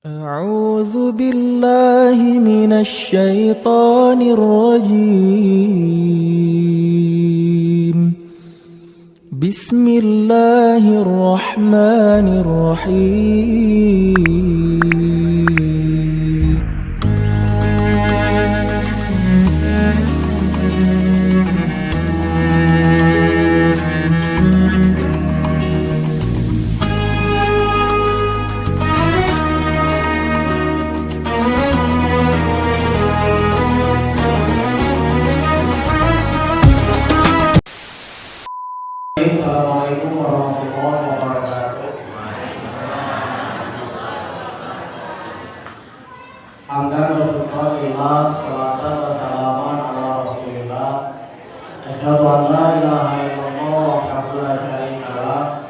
أعوذ بالله من الشيطان الرجيم. بسم الله الرحمن الرحيم. Assalamualaikum warahmatullahi wabarakatuh. Hamdan wa syukran lillah, salatan wa salaman ala rasulillah. Asyhadu an la ilaha illallah wahdahu la syarika lah,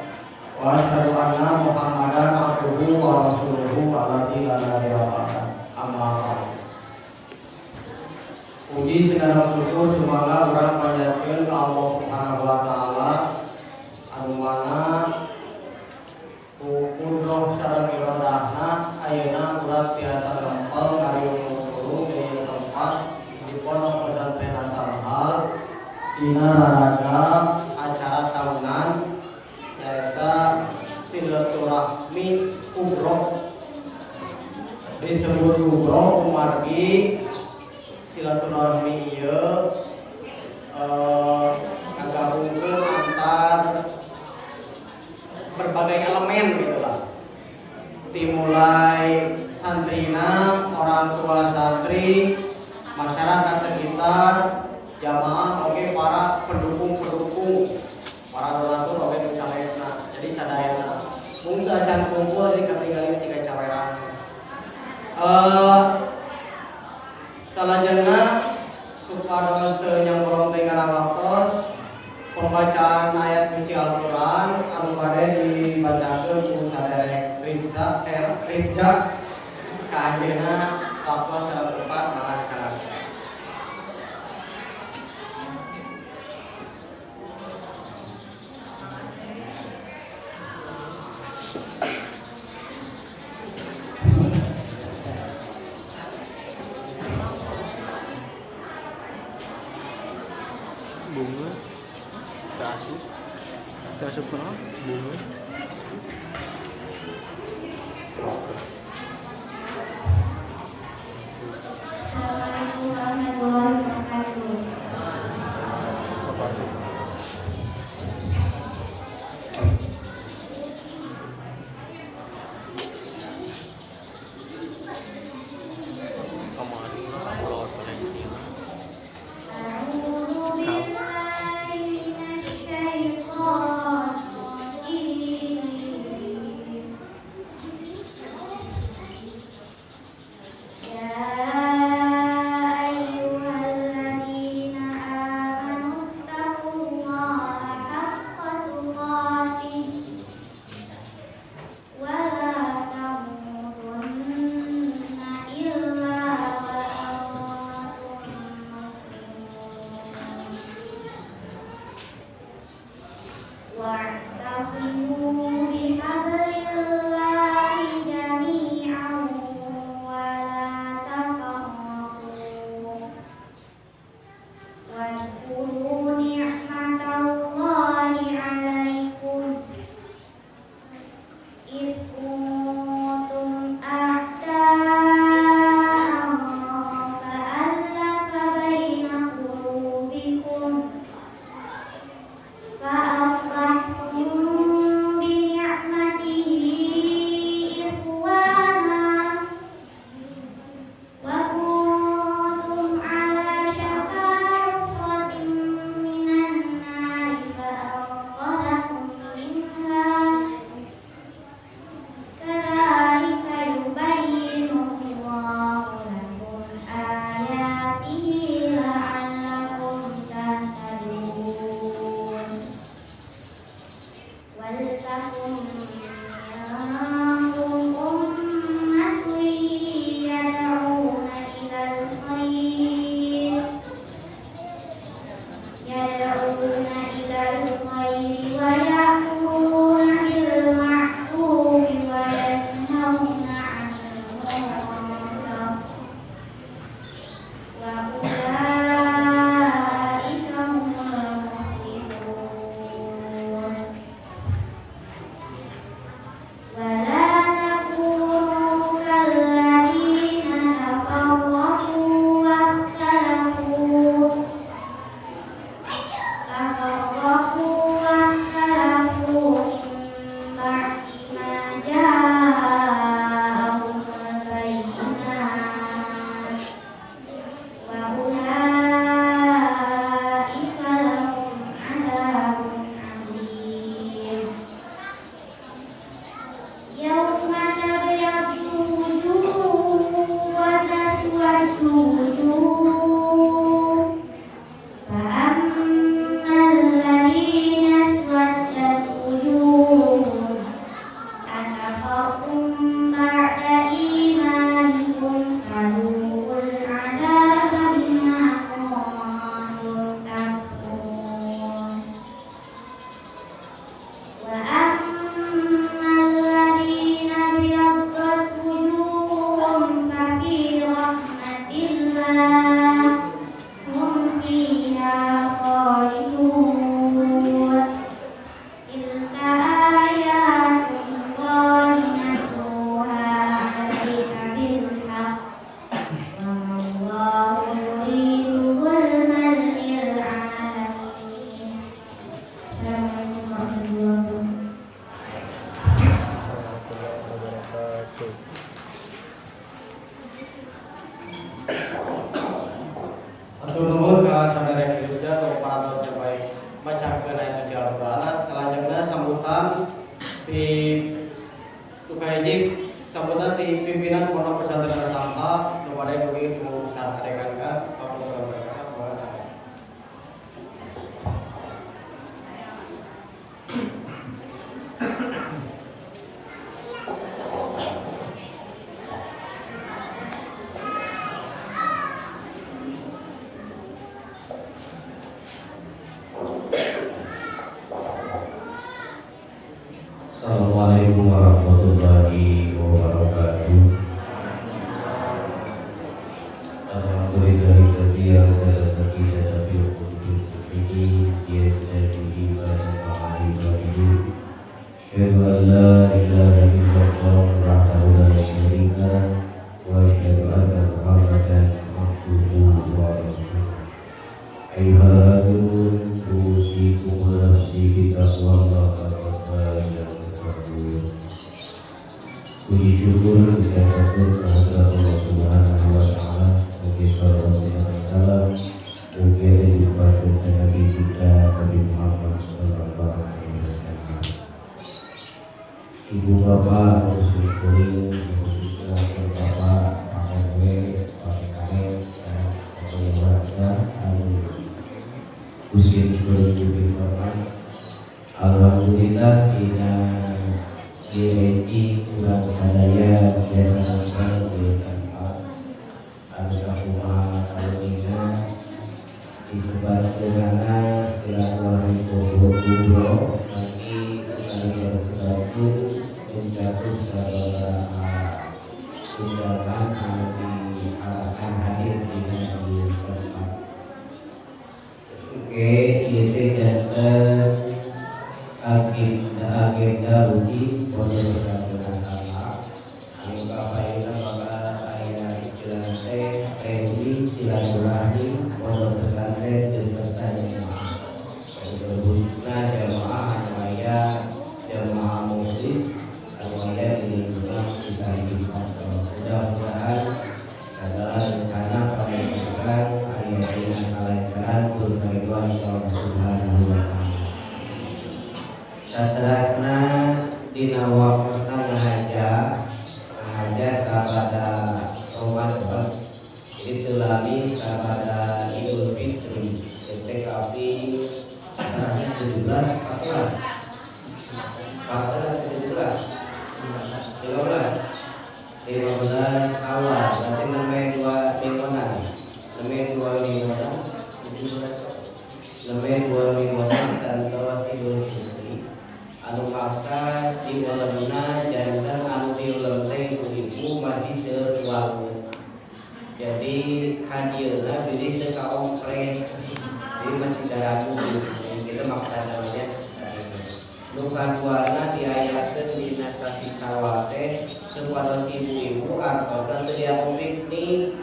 wa asyhadu anna Muhammadan abduhu wa rasuluhu alladzi la nabiyya ba'dahu. Amma ba'du. Puji segala syukur sumangga urang panjatkeun ka Allah Subhanahu wa taala anu mana kudroh sareng irodahna ayeuna urang tiasa lempel ngariung turun di tempat di pondok pesantren As-Salahah dina raraga acara tahunan nyaeta silaturahmi kubro. Disebut kubro kumargi silaturahmi ieu ngagabungkeun antar berbagai elemen gitulah. Dimulai santrina, orang tua santri, masyarakat sekitar, jamaah, oke para pendukung, para donatur oke nu salesna. Jadi sadayana mung sacan kumpul di ketinggalan jika caweran. Salajengna supados teu nyangkolong teh kana waktos pembacaan ayat suci Al-Qur'an anu bade dibacakeun ku saderek Rifza ka anjeunna waktos sareng tempat makan salat. Bunga Tasuk kenapa? Bunga Assalamualaikum warahmatullahi wabarakatuh. A'udzu billahi minasy syaithanir rajim. pimpinan Pondok Pesantren As-Samha kepada Dewi Guru Besar Adekanka Bapak Bapak Bapak saya. Assalamualaikum warahmatullahi wabarakatuh. Alhamdulillahilladzi anzala sakinatahu fi qulubil mu'minin liyahdiya ibadah ma'alihi. Asyhadu an la ilaha illallah wahdahu la syarika lah wa asyhadu anna Muhammadan abduhu wa rasuluh. Ayyuhalladzina usikum wa nafsi bittaqwallahi puji syukur bisa syukur kehadirat Allah Subhanahu wa Ta'ala. Mungkin salawat dan salam mungkin dibacakan Nabi kita Nabi Muhammad Sallallahu Alaihi Wasallam. Ibu bapak bersyukur khususnya bapak Pak RW, Pak Karim, dan keluarga usia berjubil bapak. Alhamdulillah tidak direji kurang sadaya biasa di tempat harus aku mahalina disebar dengan silaturahmi kubro bagi sesuatu menjatuh saudara undangan akan hadir di tempat. Oke, itu jantan agenda uji Pondok Pesantren As-Samha. Anu kapaina maka aya istilah teh reuni silaturahmi Pondok Pesantren beserta jemaah. Khususnya jemaah anu aya jemaah muslim anu aya di lingkungan kita ini. Mudah-mudahan segala rencana pernikahan aya dengan kelancaran berkaitan Allah Subhanahu wa Ta'ala. Satrasna dina wakosna ngahaja sabada Ramadan itu lami sabada Idul Fitri TKP 17 14 awal berarti nembe 2 mingguan santos Idul Fitri anu maksa di ulemna jantan anu di ulem teh ibu masih sewangun. Jadi hadirna pilih teka ongkre jadi masih daraku kita maksa namanya. Luka duana diayatkeun dina sasi sawal teh supados ibu-ibu artosna teu dialog piknik.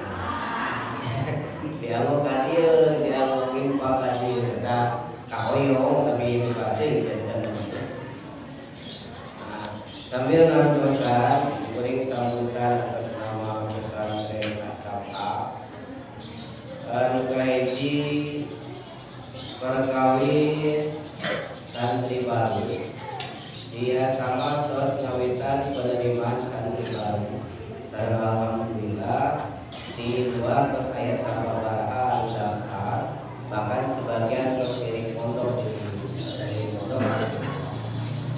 Dialog ka dieu, dialog impa ka dieu da kaoyong tapi baca jantan. Sambil ngantosan kuring sambutan atas nama pesantren As-Samha anu kahiji perkawin santri baru dia sama terus ngawitan penerimaan santri baru. Sareng alhamdulillah di luar terus aya sababaraha anu daftar bahkan sebagian terus kirim pondok dari pondok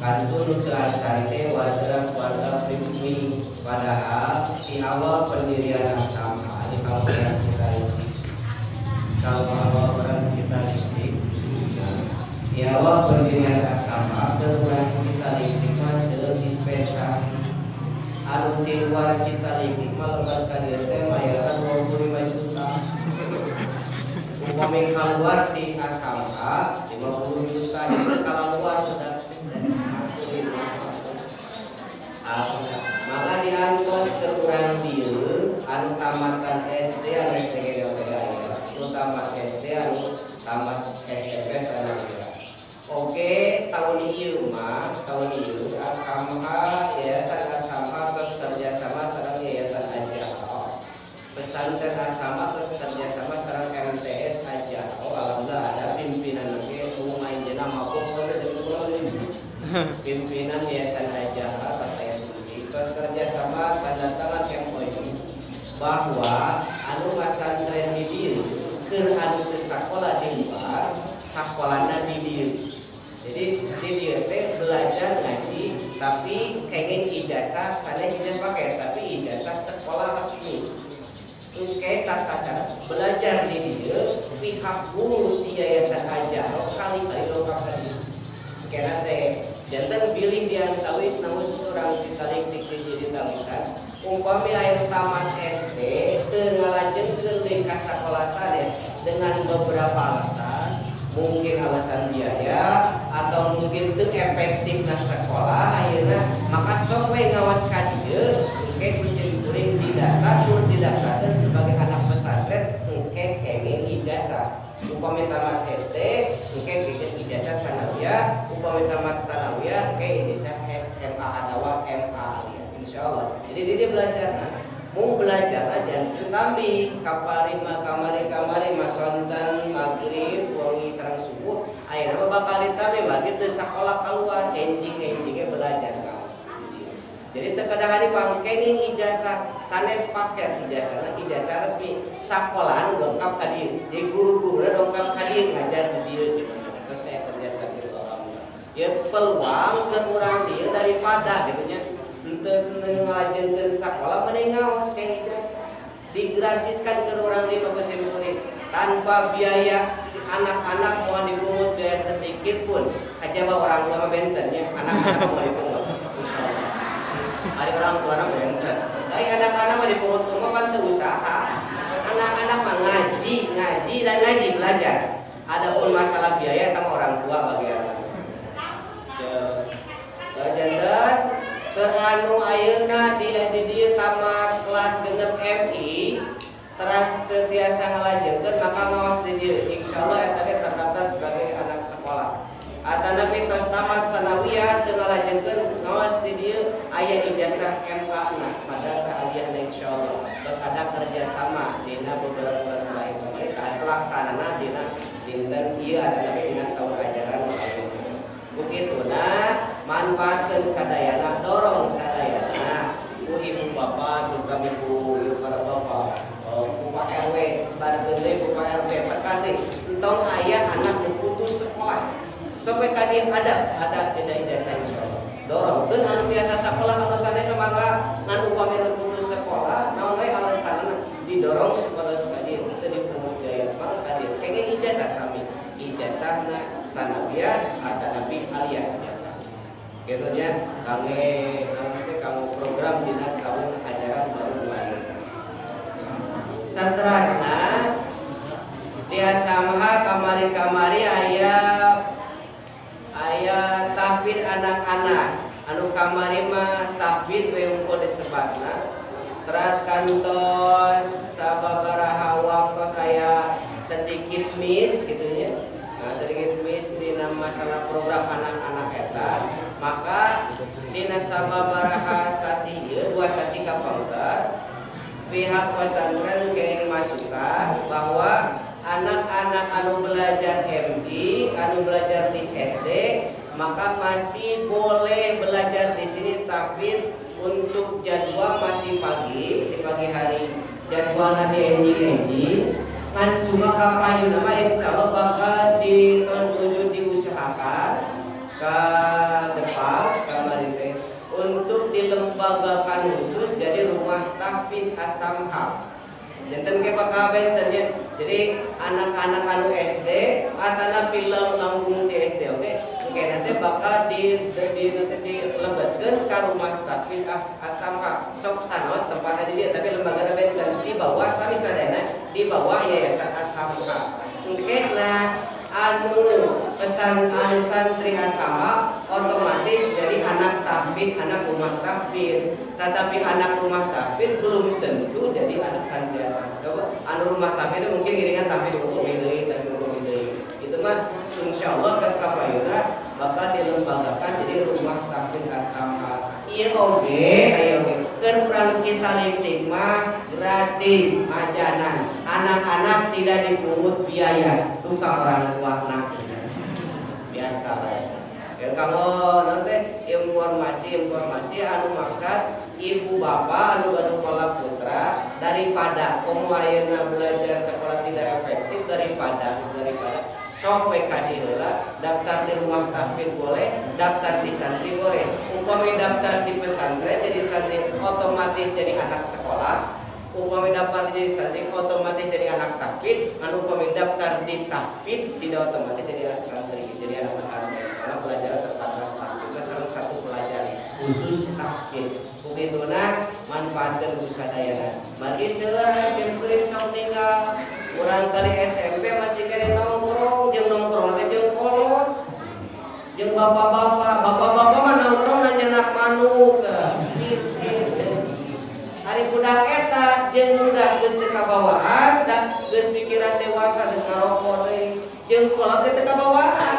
kantun keacante warga pribumi. Padahal di awal pendirian As-Samha di kawasan Citarik, di awal pendirian As-Samha keluar Citarik masuk dispensasi anu di luar Citarik lepas kadir teh bayaran 25 juta. Upami keluar di As-Samha 50 juta itu kalau luar sudah maka diangkos ke urang dieu anu tamatan SD anu STG anu tamat SD anu tamat SMP sareng. Oke, tahun ieu As-Samha Yayasan As-Samha terus kerjasama sareng Yayasan Ajaro. Pesantren As-Samha terus kerjasama sareng MTS Ajaro. Alhamdulillah ada pimpinan lagi umumnya jenama mabuk pimpinan Yayasan Ajaro atas terus kerjasama tanda tangan bahwa anu pasantren di dieu keur anu teu sakola di luar, sakolana di dieu. Jadi di dieu teh belajar ngaji tapi kenging ijazah sanes tidak pakai, tapi ijazah sekolah resmi. Engke tata cara belajar di dieu pihak guru di yayasan aja kali-kali lengkap tadi. Kena teh jantan pilih dia tawis namun seseorang ditarik jadi tawisan umpami air tamat SD teu ngalajenkeun deui ka sakola sanes dengan beberapa alasan, mungkin alasan biaya atau mungkin teu efektif na sekolah ayeuna, maka sok we ngawas ka dieu engke kusin kuring didata tur didatakeun sebagai anak pesantren engke kenging ijazah. Upami tamat SD engke bikin ijazah sanawiyah, upami tamat sanawiyah engke ijazah SMA atawa MA insyaallah. Jadi dia belajar mau belajar aja tapi kamari masontan maghrib wangi sareng subuh ayeuna bakal ditambah bagi teu sakola keluar enjing-enjingnya belajar kaos. Jadi teu kadang-kadang pangkenging ijazah sanes paket ijazah resmi sakolaan dongkap ka dieu. Jadi guru-guruna dongkap ka dieu ngajar di dieu gitu. Terus saya kerja sambil alhamdulillah. Ya peluang keur urang dieu daripada gitu nya teu ngalajenkeun sakola mending ngaos kayak ijazah. Digratiskan ke urang di pabeuseun murid tanpa biaya, anak-anak mau dipungut biaya sedikit pun. Kajaba orang tua mah benten nya, anak-anak mau dipungut. Insyaallah. Ari orang tua na benten. Ai anak-anak mah dipungut kumaha kan teu usaha. Anak-anak mah ngaji dan ngaji belajar. Adapun masalah biaya eta orang tua bagian. Jantan teranu ayeuna di dieu tamat kelas genep MI teras terbiasa ngalajenkeun maka ngawas di dieu insyaallah eta ge terdaftar sebagai anak sekolah. Atanapi tos tamat sanawiyah teu ngalajenkeun ngawas di dieu aya ijazah MA na madrasah aliyah insyaallah. Terus ada kerjasama dina beberapa bulan terakhir pemerintah pelaksanana dina dinten ieu adalah dina tahun ajaran Bukituna manfaatkeun sadayana, dorong sadayana ku ibu bapak, ku kami ku para bapak, ku Pak RW, sebarkeun deui ku Pak RW tekan deui entong aya anak nu putus sekolah. Sampai ka dieu ada ijazah insyaallah. Dorongkeun anu biasa sakola anu sanes mangga ngan upami nu putus sekolah, naon we alasanna didorong supaya dieu teu dipungut biaya mah ka dieu kenging ijazah sami. Ijazahna sanawiyah atanapi aliyah ijazah. Gitu nya kangge program dina tahun ajaran baru mulai. Saterasna biasamha kamari-kamari aya tahfidz anak-anak. Anu kamari mah tahfidz we unggul disebatna. Teras kantos sababaraha waktos aya sedikit miss gitu nya. Nah, sedikit miss dina masalah program anak-anak eta, maka dina sababaraha sasi ieu 2 sasi kapangker pihak pesantren kenging masukan bahwa anak-anak anu belajar MI, anu belajar di SD, maka masih boleh belajar di sini tapi untuk jadwal masih pagi, di pagi hari jadwalnya di enjing-enjing kan cuma kampanye nama insyaallah bakal di tahun 7 diusahakan ke depan kamari teh untuk dilembagakan khusus jadi rumah tahfidz asamha. Janten ke bakal benten ya. Jadi anak-anak anu SD atana film langkung di SD oke. Oke nanti bakal dilembetkeun ka rumah tahfidz asamha. Sok sanos tempatna di dia tapi lembaga benten di bawah sami sadayana di bawah yayasan asamha. Oke nah anu pesan anu santri asamha otomatis jadi anak tahfidz, anak rumah tahfidz. Tetapi anak rumah tahfidz belum tentu jadi anak santri asamha. Coba anu rumah tahfidz mungkin iringan tahfidz untuk deui, tahfidz untuk deui. Itu mah insyaallah ke kapayuna bakal dilembagakan jadi rumah tahfidz asamha. Ieu oge aya oge keur urang Citalitik mah gratis majanan. Anak-anak tidak dipungut biaya. Duka orang tua anak. Biasa lah. Ya kalau nanti informasi anu maksud ibu bapak anu pola putra dari daripada ayeuna belajar sekolah tidak efektif daripada sok we ka diheula daftar di rumah tahfidz boleh, daftar di santri boleh. Upami daftar di pesantren jadi santri otomatis jadi anak sekolah, upami daftar jadi santri otomatis jadi anak tahfidz, upami daftar di tahfidz tidak otomatis jadi anak santri, jadi anak pesantren. Karena pelajaran terbatas tahfidz itu salah satu pelajaran khusus tahfidz. Begituna manfaatkan busadayana. Bagi seorang simpulin sok tinggal kurang kali SMP masih kena nongkrong nanti jeung kolot jeung bapak-bapak mah nongkrong nanya nak manuk hari budak eta jeung budak geus teu kabawaan da geus pikiran dewasa geus ngarokok deui jeung kolot teh teu kabawaan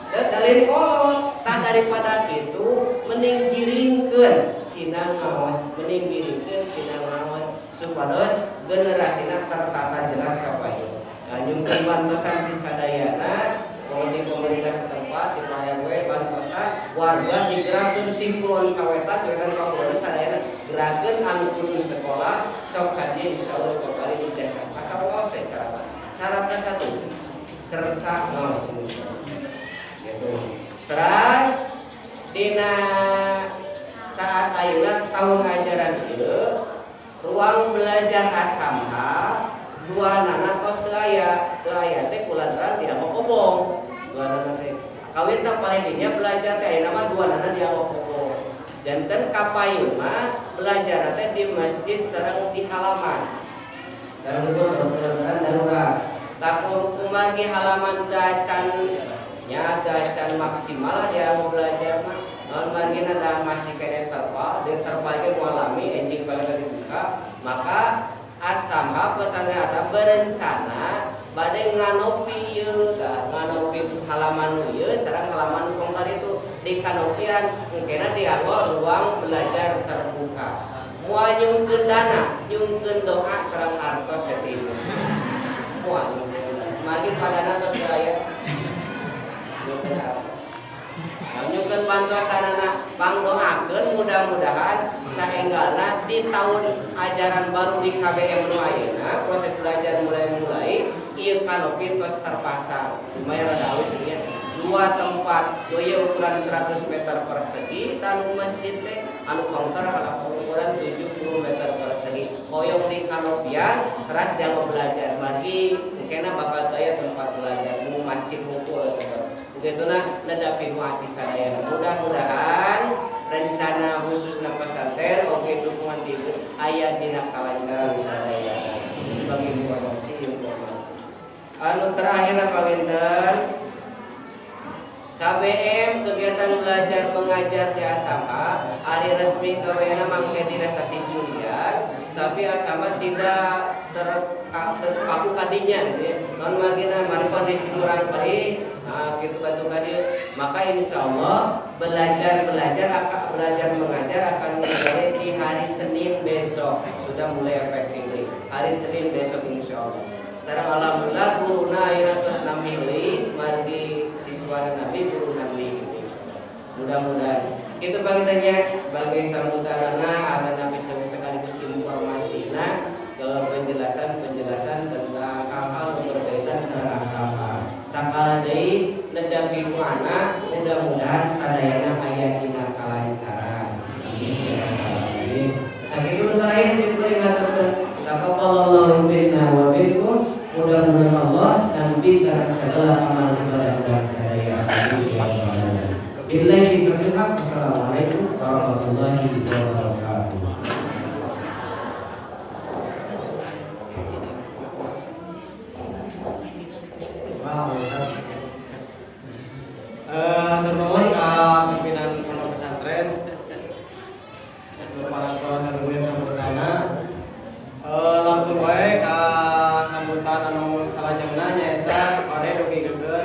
dan dalin kolot tah daripada itu mending giringkeun cina ngawas supados generasina tertata jelas kapayu. Nyungkeun bantosan di sadayana kalau di komunitas setempat di RW bantosan warga digerakkeun timbulan kawetan dengan kaula sadayana gerakeun anu kudu sekolah sok hadir insyaallah kembali di desa. Asal ngaos we cara. Syaratna satu kersa ngaos gitu. Terus dina saat ayeuna tahun ajaran ieu ruang belajar asamha dua nana tos teu aya teh kulantaran dianggap kobong. Dua nana teh kawin teh paling dinya belajar teh ayeuna mah dua nana dianggap kobong. Janten kapayun mah belajar teh di masjid sareng di halaman. Sareng itu kelantaran darurat. Takun kumagi halaman dacan maksimal dia mau belajar mah non margina da masih kena terpal dan terpalnya mengalami enjing pada dibuka maka asamha pesantren asam berencana badai nganopi ieu nganopi halaman ieu sareng halaman kongkar itu di kanopian mungkin dianggo ruang belajar terbuka moal nyungkeun dana nyungkeun doa sareng artos itu moal mari padana tos aya nyukeun bantosanana pangdoakeun mudah-mudahan saenggalna di tahun ajaran baru di KBM nu ayeuna proses belajar mulai ieu kanopi tos terpasang lumayan rada awis ya dua tempat ieu ukuran 100 meter persegi tanu masjid teh anu kongkar ada ukuran 70 meter persegi hoyong di kanopian teras jangan belajar bagi mungkin bakal daya tempat belajar mu masjid ngumpul begituna nedapi hati sadayana. Mudah-mudahan rencana khusus pesantren oke dukungan itu aya dina kalancaran sadayana. Sebagai informasi. Anu terakhir panginten KBM kegiatan belajar mengajar di Asama hari resmi KBM mangke dina sasi Julian tapi Asama tidak terpaku kadinya gitu ya. Non margina mari kondisi kurang perih gitu batu kadi maka insyaallah belajar mengajar akan mulai di hari Senin besok sudah mulai efektif hari Senin besok insyaallah. Sekarang alhamdulillah guruna ayeuna tos namili margi siswa nabi guru nabi mudah-mudahan itu bagiannya sebagai sambutanana ada nabi sekaligus informasinya ke penjelasan tentang hal-hal berkaitan sareng asama sakala deui nedapi mana mudah-mudahan sadayana aya dina kalancaran amin. Sakitu terakhir simpul ngaturkeun taqabbalallahu minna wa minkum mudah-mudahan Allah nambikan segala amal ibadah sadaya amin. Billahi taufiq. Assalamualaikum warahmatullahi wabarakatuh. Ternuhun ka pimpinan pondok pesantren para sekolah dan guru yang sambutanna langsung wae ka sambutan anu salajengna nyaeta pare dugi geger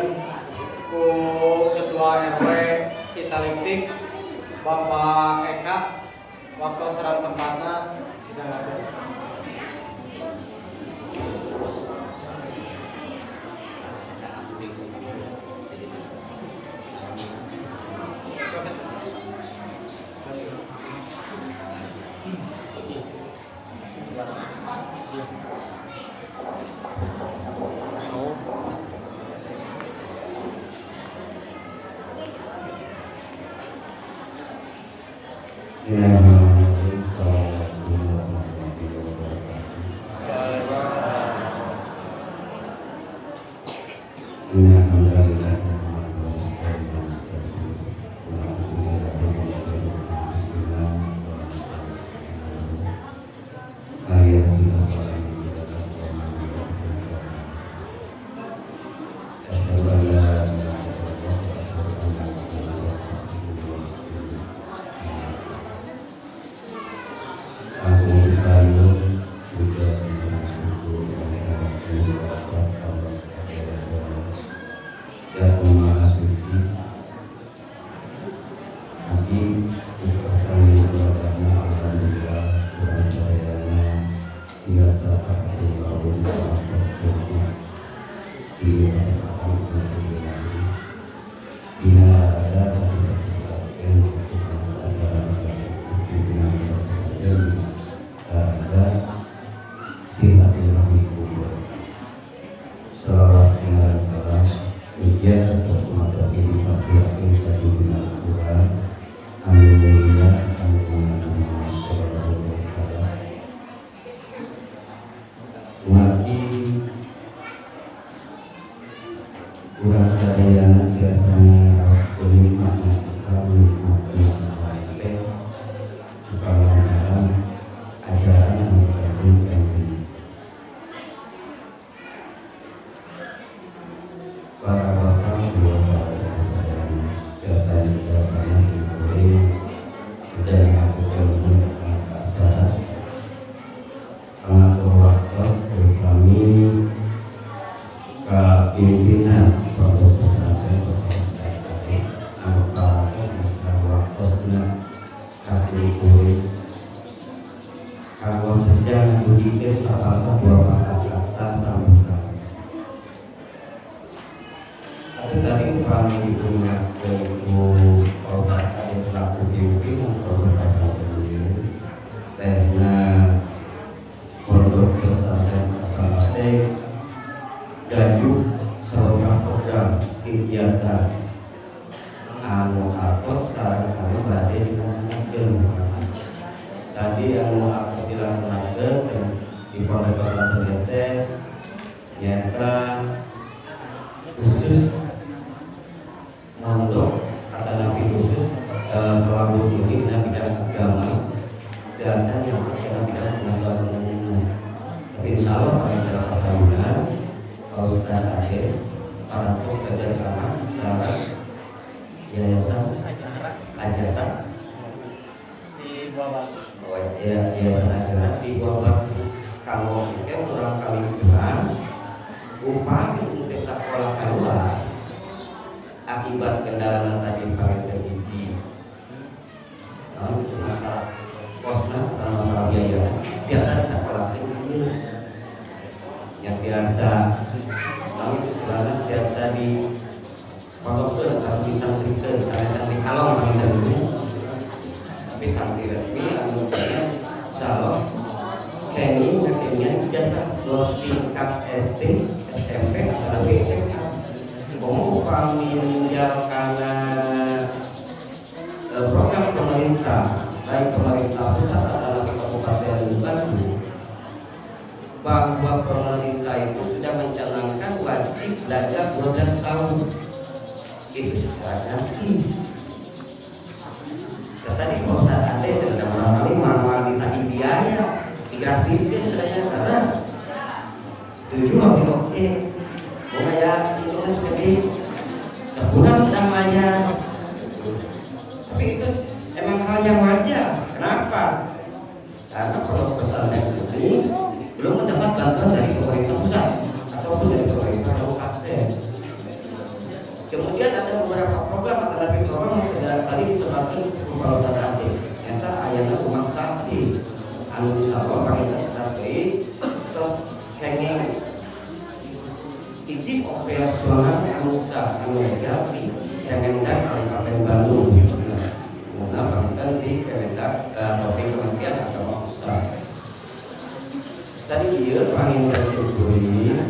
Tadi dia panggil Simkuring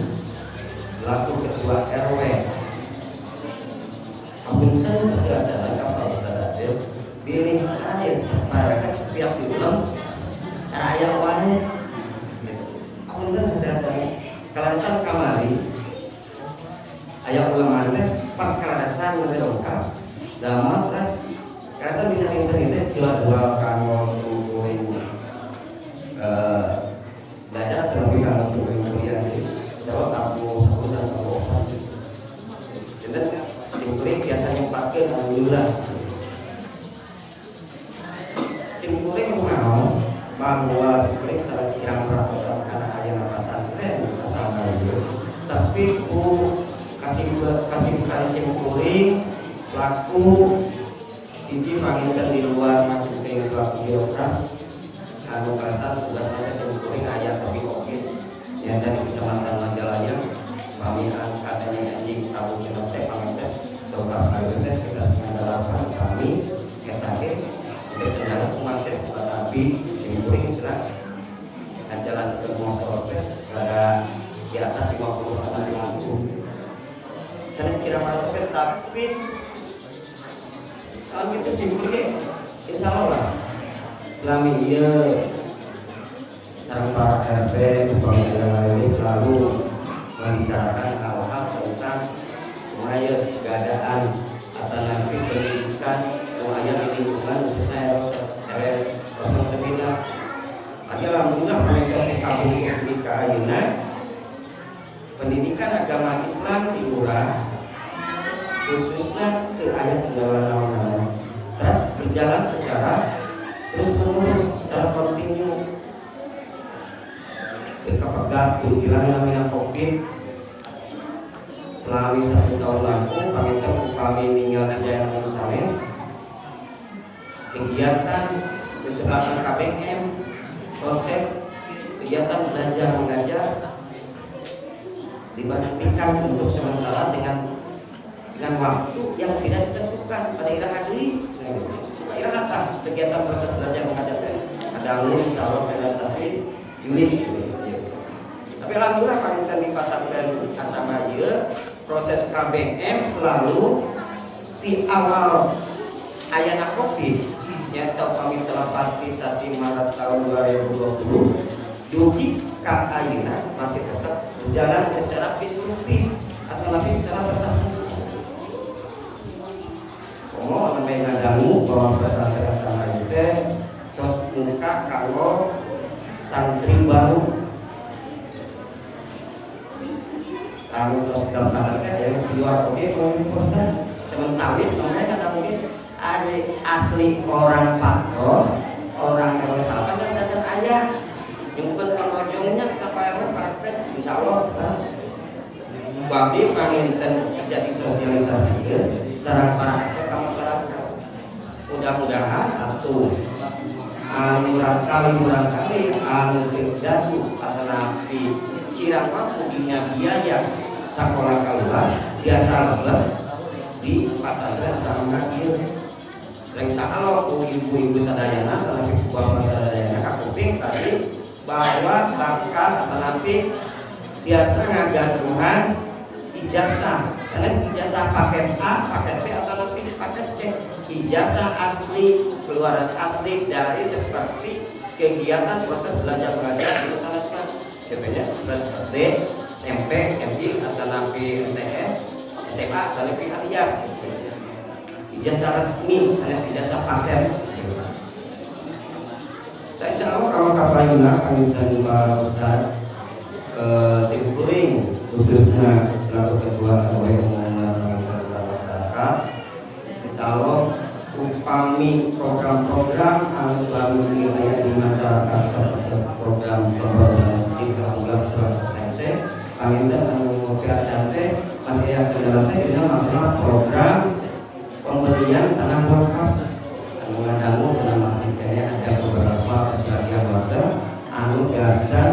selaku ketua RW. Apunten segera cara kapal saudara pilih air mereka setiap bulan raya wae. Apunten segera cara kalasan kamari aya ulama teh pas kalasan ngedongkap damel terus kalasan bisa internet jual kanggo Simkuring belajar terlebih kalau Simkuring kuliah jawab aku satu dan Simkuring biasanya pakai alhamdulillah. Simkuring mengawas bahwa Simkuring salah sekiranya peratusan karena ayat pesantren asal itu, tapi kasih Simkuring selaku hiji panginten di luar Mas Simkuring selaku birokrat anu kasar tugasnya Simkuring ayat tapi oke yang dari kecamatan Majalaya kami angkatnya anjing tabu kinote panginten dokter Albertes kita mengandalkan kami ketake untuk terjalan macet tapi Simkuring istilah jalan ke motor pada di atas 50 lampu saya sekira maraton tapi kalau kita Simkuring insya Allah selama ia sarang para RT pemilihan ini selalu membicarakan hal-hal tentang upaya keadaan atau nanti pendidikan upaya lingkungan khususnya RW 09. Alhamdulillah mereka di kampung Publika Ayeuna pendidikan agama Islam di Lurah khususnya ke ayat kendala terus berjalan secara terus menerus secara kontinu kepegang istilahnya namanya COVID selama 1 tahun lalu kami tinggal di daerah Sanes kegiatan disebabkan KBM proses kegiatan belajar mengajar diberhentikan untuk sementara dengan waktu yang tidak ditentukan pada irahadi irahata kegiatan proses belajar mengajar ada insya Allah realisasi Juli. Tapi alhamdulillah panginten di pesantren Asama ieu proses KBM selalu di awal ayana Covid nyata kami telah partisasi Maret tahun 2020 dugi ka ayeuna masih tetap berjalan secara pis-pis atau lebih secara tetap. Komo sampai ngadamu bahwa pesantren Asama itu tos muka kanggo santri baru kamu tos daftar yang keluar oke poster sementawis namanya kata mungkin ada asli orang Patro orang RW Salapan dan belajar ayah nyumpet penojongnya kita PRW partai insya Allah babi panginten sejak disosialisasi sarang para ke masyarakat mudah-mudahan atau murang kali anu dadu atau nabi kira punya biaya sekolah keluar biasa lebar di pesantren sama kieu lain sakalo ibu-ibu sadayana tapi bapak sadayana kakuping tadi bahwa bakal atau nabi biasa ngagaduhan ijazah sanes ijazah paket A, paket B atau nabi paket C ijazah asli keluaran asli dari seperti kegiatan proses belajar mengajar itu salah satu contohnya SD, SMP, MI atau nabi MTS, SMA atau nabi aliyah ijazah resmi, sanes ijazah paket. Saya insya Allah kalau kapal juga dan Pak Ustaz Simkuring khususnya selaku ketua RW masyarakat insya Allah upami program-program harus selalu wilayah di masyarakat seperti program cipta ulang berprestasi kami dan mengumpulkan cantik masih yang kendalanya dengan masalah program pembelian tanah wakaf mengadamu dalam masih kayaknya ada beberapa sebagian warga anu gajan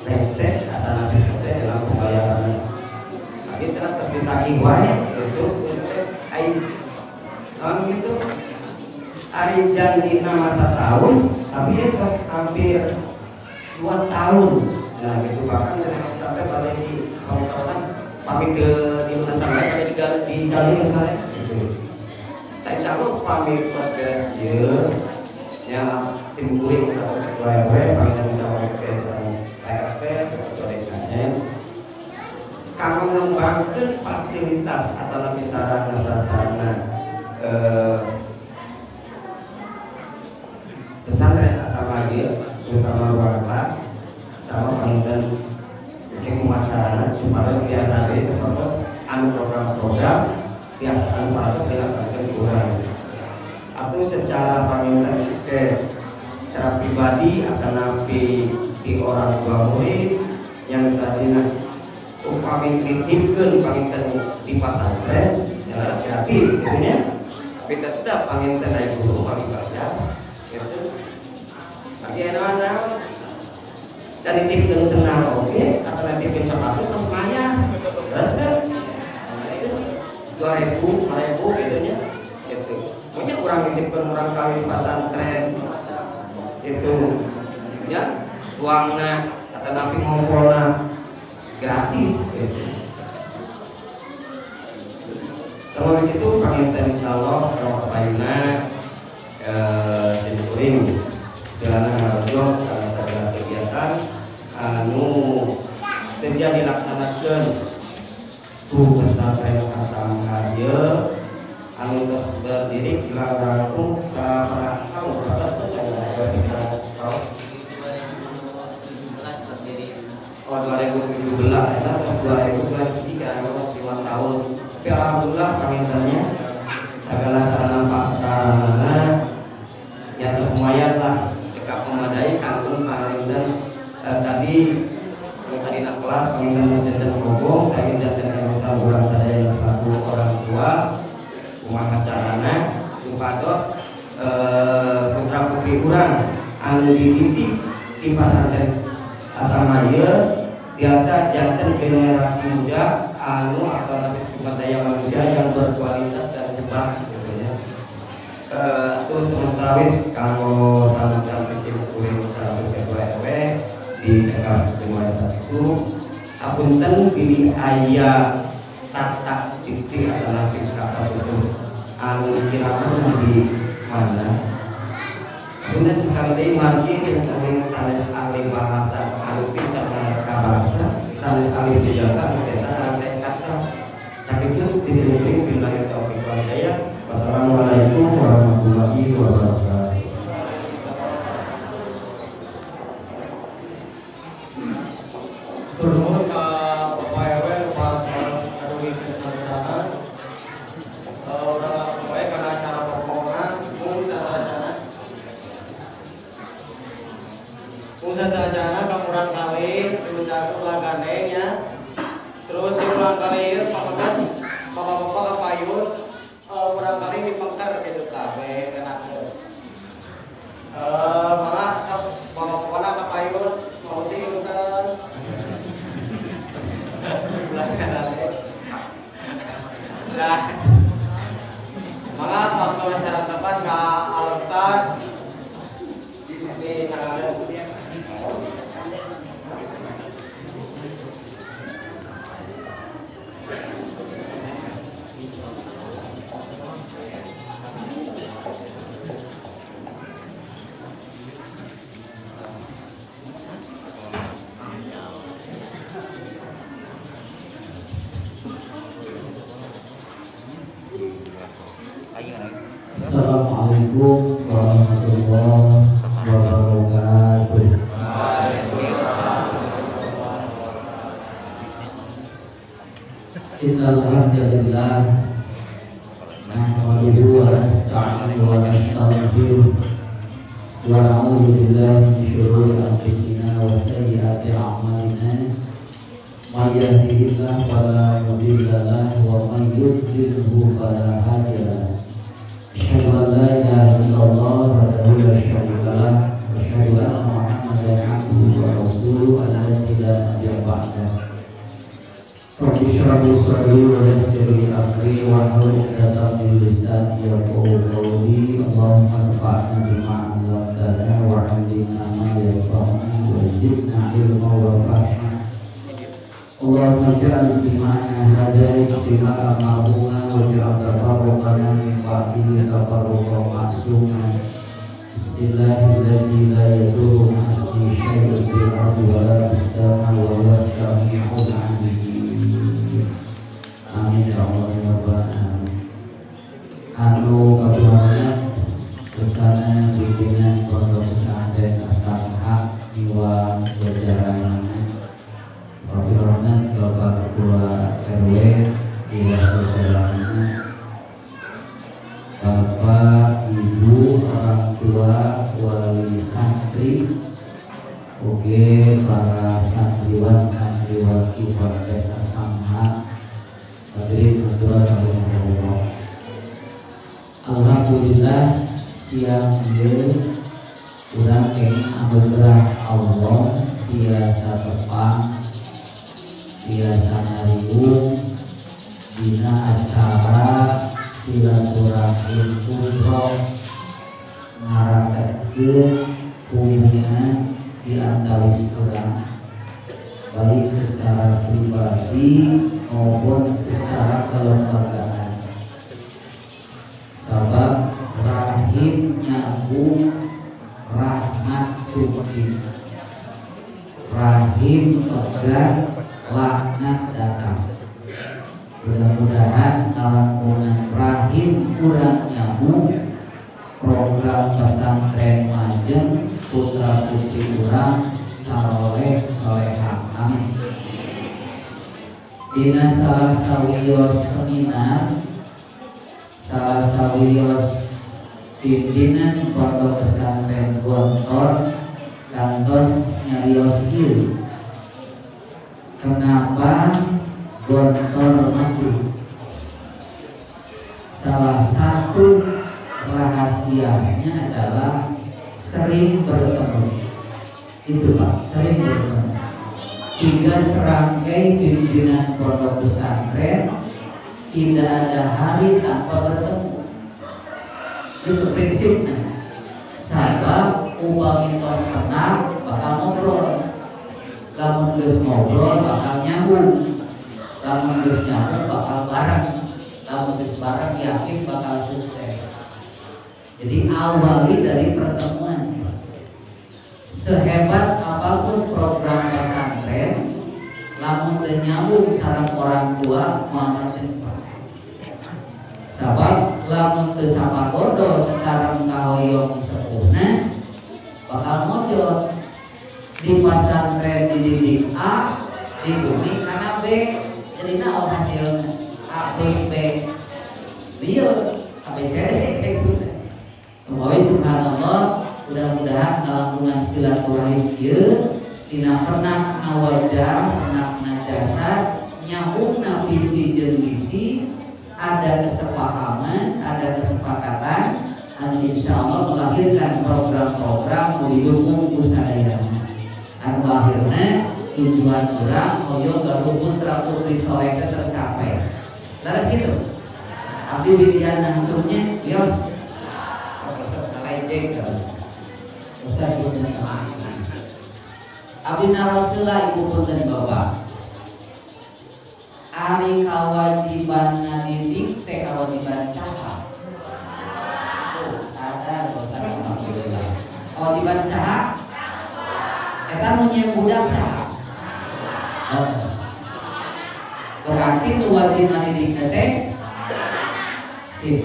resek atau nanti selesai dalam pembayaran tapi cara terus ditagih wae itu tahun itu hari janji masa tahun tapi dia terus hampir 2 tahun Nah gitu bahkan kita balik di pengetahuan pamit ke di lunas sampai ada di jalur sanes gitu. Tak insya Allah pamit pas beres dia ya simkuring sama ketua RW pamit sama PRT ketua DKM kami mengembangkan fasilitas atau lebih sarana prasarana pesantren asrama dia terutama ruang kelas sama panggilan kemacaraan supaya biasa deh seperti anu program-program biasa anu para dilaksanakan kurang atau secara panggilan secara pribadi akan nabi di orang tua murid yang tadinya upami dititipkan panggilan di pesantren yang harus gratis gitu ya tapi tetap panggilan dari guru kami bayar gitu tapi enak-enak dan dititipkan senang oke atau dititipkan 100 terus maya terus kan 2.000 gitu nya gitu mungkin orang dititipkan orang kawin di pesantren itu ya uangnya atau nabi ngompolnya gratis gitu. Kalau begitu panggilan insyaallah kalau payuna sinikuring istilahnya ngarojo karena segala kegiatan anu sejak dilaksanakan ku pesantren Asrama ieu anu geus berdiri kira-kira sabaraha tahun berapa tahun 2017 ya, terus 2023 kan terus 5 tahun. Tapi alhamdulillah panggilannya segala sarana prasarana ya terus lumayan lah cekap memadai kantun panggilan tadi nak kelas panggilan dan ngomong tadi dan anggota orang sadaya selaku orang tua rumah acarana supados putra putri urang anu dididik di pesantren Asrama ieu biasa jantan generasi muda anu atau lebih sumber daya manusia yang berkualitas dan hebat gitu ya. Terus sementara kalau sampeyan visi kuring satu ketua RW di Cekap Dewasa itu apunten pilih aya tak titik adalah kata itu anu kira-kira di mana. Kemudian sekali lagi margi sing kuring sanes ahli bahasa anu pintar bahasa sanes ahli dijaga biasa rangkai kata sakit itu di sini kuring billahi taufiq wal hidayah. Wassalamualaikum warahmatullahi wabarakatuh. Turun ke Bapak RW pas aduh ini sana udah langsung baik karena acara potongan Pusat acara kamuran kawin berusaha ulang gandeng ya. Terus si ulang kali pamekan bapak-bapak kapayun ulang kali dipengker gitu kabeh enak. Malah bapak-bapak kapayun mau diuntan. Nah, maka waktu syarat tepat ke Al-Ustaz ini sangat Assalamualaikum warahmatullahi wabarakatuh. Innal hamdalillah nahmaduhu wa nasta'inuhu wa nastaghfiruh wa na'udzu billahi min shururi anfusina wa sayyiati a'malina. May yahdihillahu fala mudilla lahu wa may yudlilhu fala hadiya lahu. Asyhadu an la ilaha illallah wahdahu la syarika lah wa asyhadu anna Muhammadan abduhu wa rasuluhu alladzi la nabiyya ba'dahu. Rabbi shrah li sadri wa yassir li amri wahlul 'uqdatam min lisani yafqahu qawli. Allahumma anfa'na bima 'allamtana wa 'allimna ma yanfa'una wa zidna ilman wa Allahumma ja'al ijtima'ana hadza ijtima'an marhuma wa ja'al tafarruqana min ba'dihi tafarruqan ma'suman. Bismillahirrahmanirrahim. La yadurru ma'asmi syai'un fil ardi wa la fis samaa'i wa huwas samii'ul 'aliim. Amin ya Allah ya rabbal alamin. Anu kabuhangan kesana pimpinan Pondok Pesantren As-Samha Iwa Berjalan Bapak Rahman, Bapak Ketua RW Iwa Berjalan, Bapak Ibu orang tua wali santri, oke para santriwan santriwati Pondok As-Samha, hadirin hadirat Allah. Alhamdulillah siang ini urang kenging anugerah Allah biasa tepang biasa nariung dina acara silaturahim umroh ngarakeun hubungan di antawis urang baik secara pribadi maupun secara kelembagaan. Sabab rahim nyambung rahmat suci, rahim pegang laknat datang. Mudah-mudahan alamunan rahim kurang nyambung program pesantren Majeng putra putri urang saleh solehah. Amin. Dina salah sawios seminar salah sawios pimpinan Pondok Pesantren Gontor kantos nyarios ieu. Kenapa Gontor maju? Salah satu rahasianya adalah sering bertemu. Itu Pak, sering bertemu. 3 serangkai pimpinan Pondok Pesantren tidak ada hari tanpa bertemu. Itu prinsipnya. Sabab upami tos kenal bakal ngobrol. Lamun geus ngobrol bakal nyambung. Lamun geus nyambung bakal bareng. Lamun geus bareng yakin bakal sukses. Jadi awali dari pertemuan. Sehebat apapun program pesantren, lamun teu nyambung sareng orang tua moal sabab lamun teu sapagodos sareng kahoyong sepuhna bakal modal di pesantren dididik A di bumi karena B jadi naon hasilnya A plus B lieu ABCD kayak gitu. Kemudian subhanallah mudah-mudahan ngalamungan silaturahim ieu dina pernah nawajah pernah najasa nyambungna visi jeung misi ada kesepahaman, ada kesepakatan, dan insya Allah melahirkan program-program didukung usaha anu akhirnya tujuan orang hoyo galuh putra putri soleh tercapai. Laras itu. Abdi Widiana hanturnya bios. Lecek Ustaz punten Abdi Rasulullah ibu punten bapak. Ari kewajiban ngadidik teh kewajiban saha? Sadar bosan alhamdulillah. Kewajiban saha? Eta nu nyieun budak saha? Berarti nu wajib ngadidik teh sip.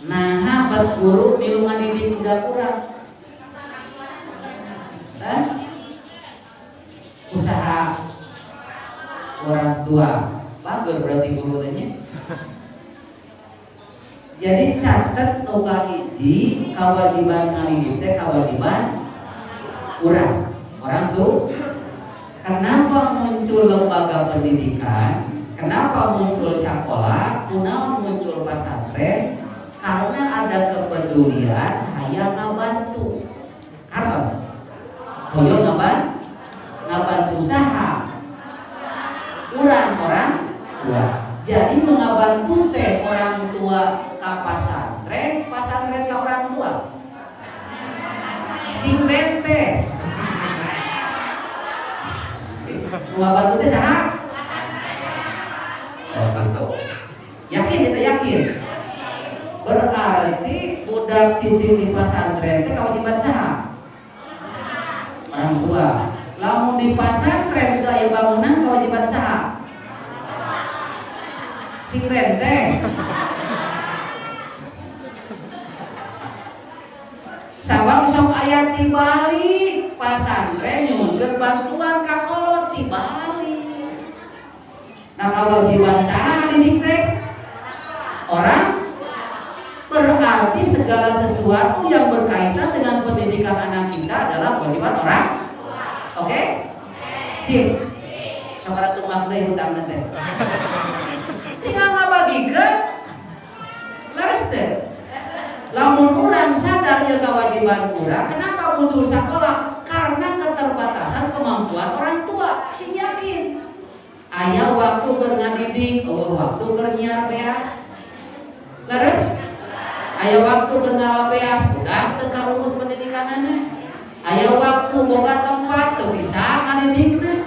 Nah, bat guru milu ngadidik budak urang. Usaha orang tua bagus berarti guru tanya. Jadi catat toga hiji kewajiban ngadidik teh kewajiban orang tuh. Kenapa muncul lembaga pendidikan? Kenapa muncul sekolah? Kenapa muncul pesantren? Karena ada kepedulian hayang ngabantu. Hartos. Hoyo ngabantu saha? Orang tua. Jadi mengabantu teh orang tua ke pesantren ke orang tua. Sing betes. Nu ngabantu teh saha? Oh, gitu. Yakin kita yakin. Berarti budak cicing di pesantren teh kewajiban saha? Orang tua. Lamun di pesantren itu aya bangunan kewajiban saha? Si renteng. Sabab sok aya tibalik pesantren nyuhunkeun bantuan ka kolot tibalik. Nah kewajiban saha didik teh? Orang berarti segala sesuatu yang berkaitan dengan pendidikan anak kita adalah kewajiban orang. Oke? Sip. Saudara tumbang deui hutang teh. Tinggal ngabagikeun leres teh. Lamun urang sadar ieu kewajiban urang, kenapa butuh sakola? Karena keterbatasan kemampuan orang tua. Sing yakin. Aya waktu keur ngadidik, waktu keur nyiar beas. Leres? Aya waktu keur ngalabeas, udah teu kaurus pendidikanana. Aya waktu boga tempat teu bisa ngadidikna.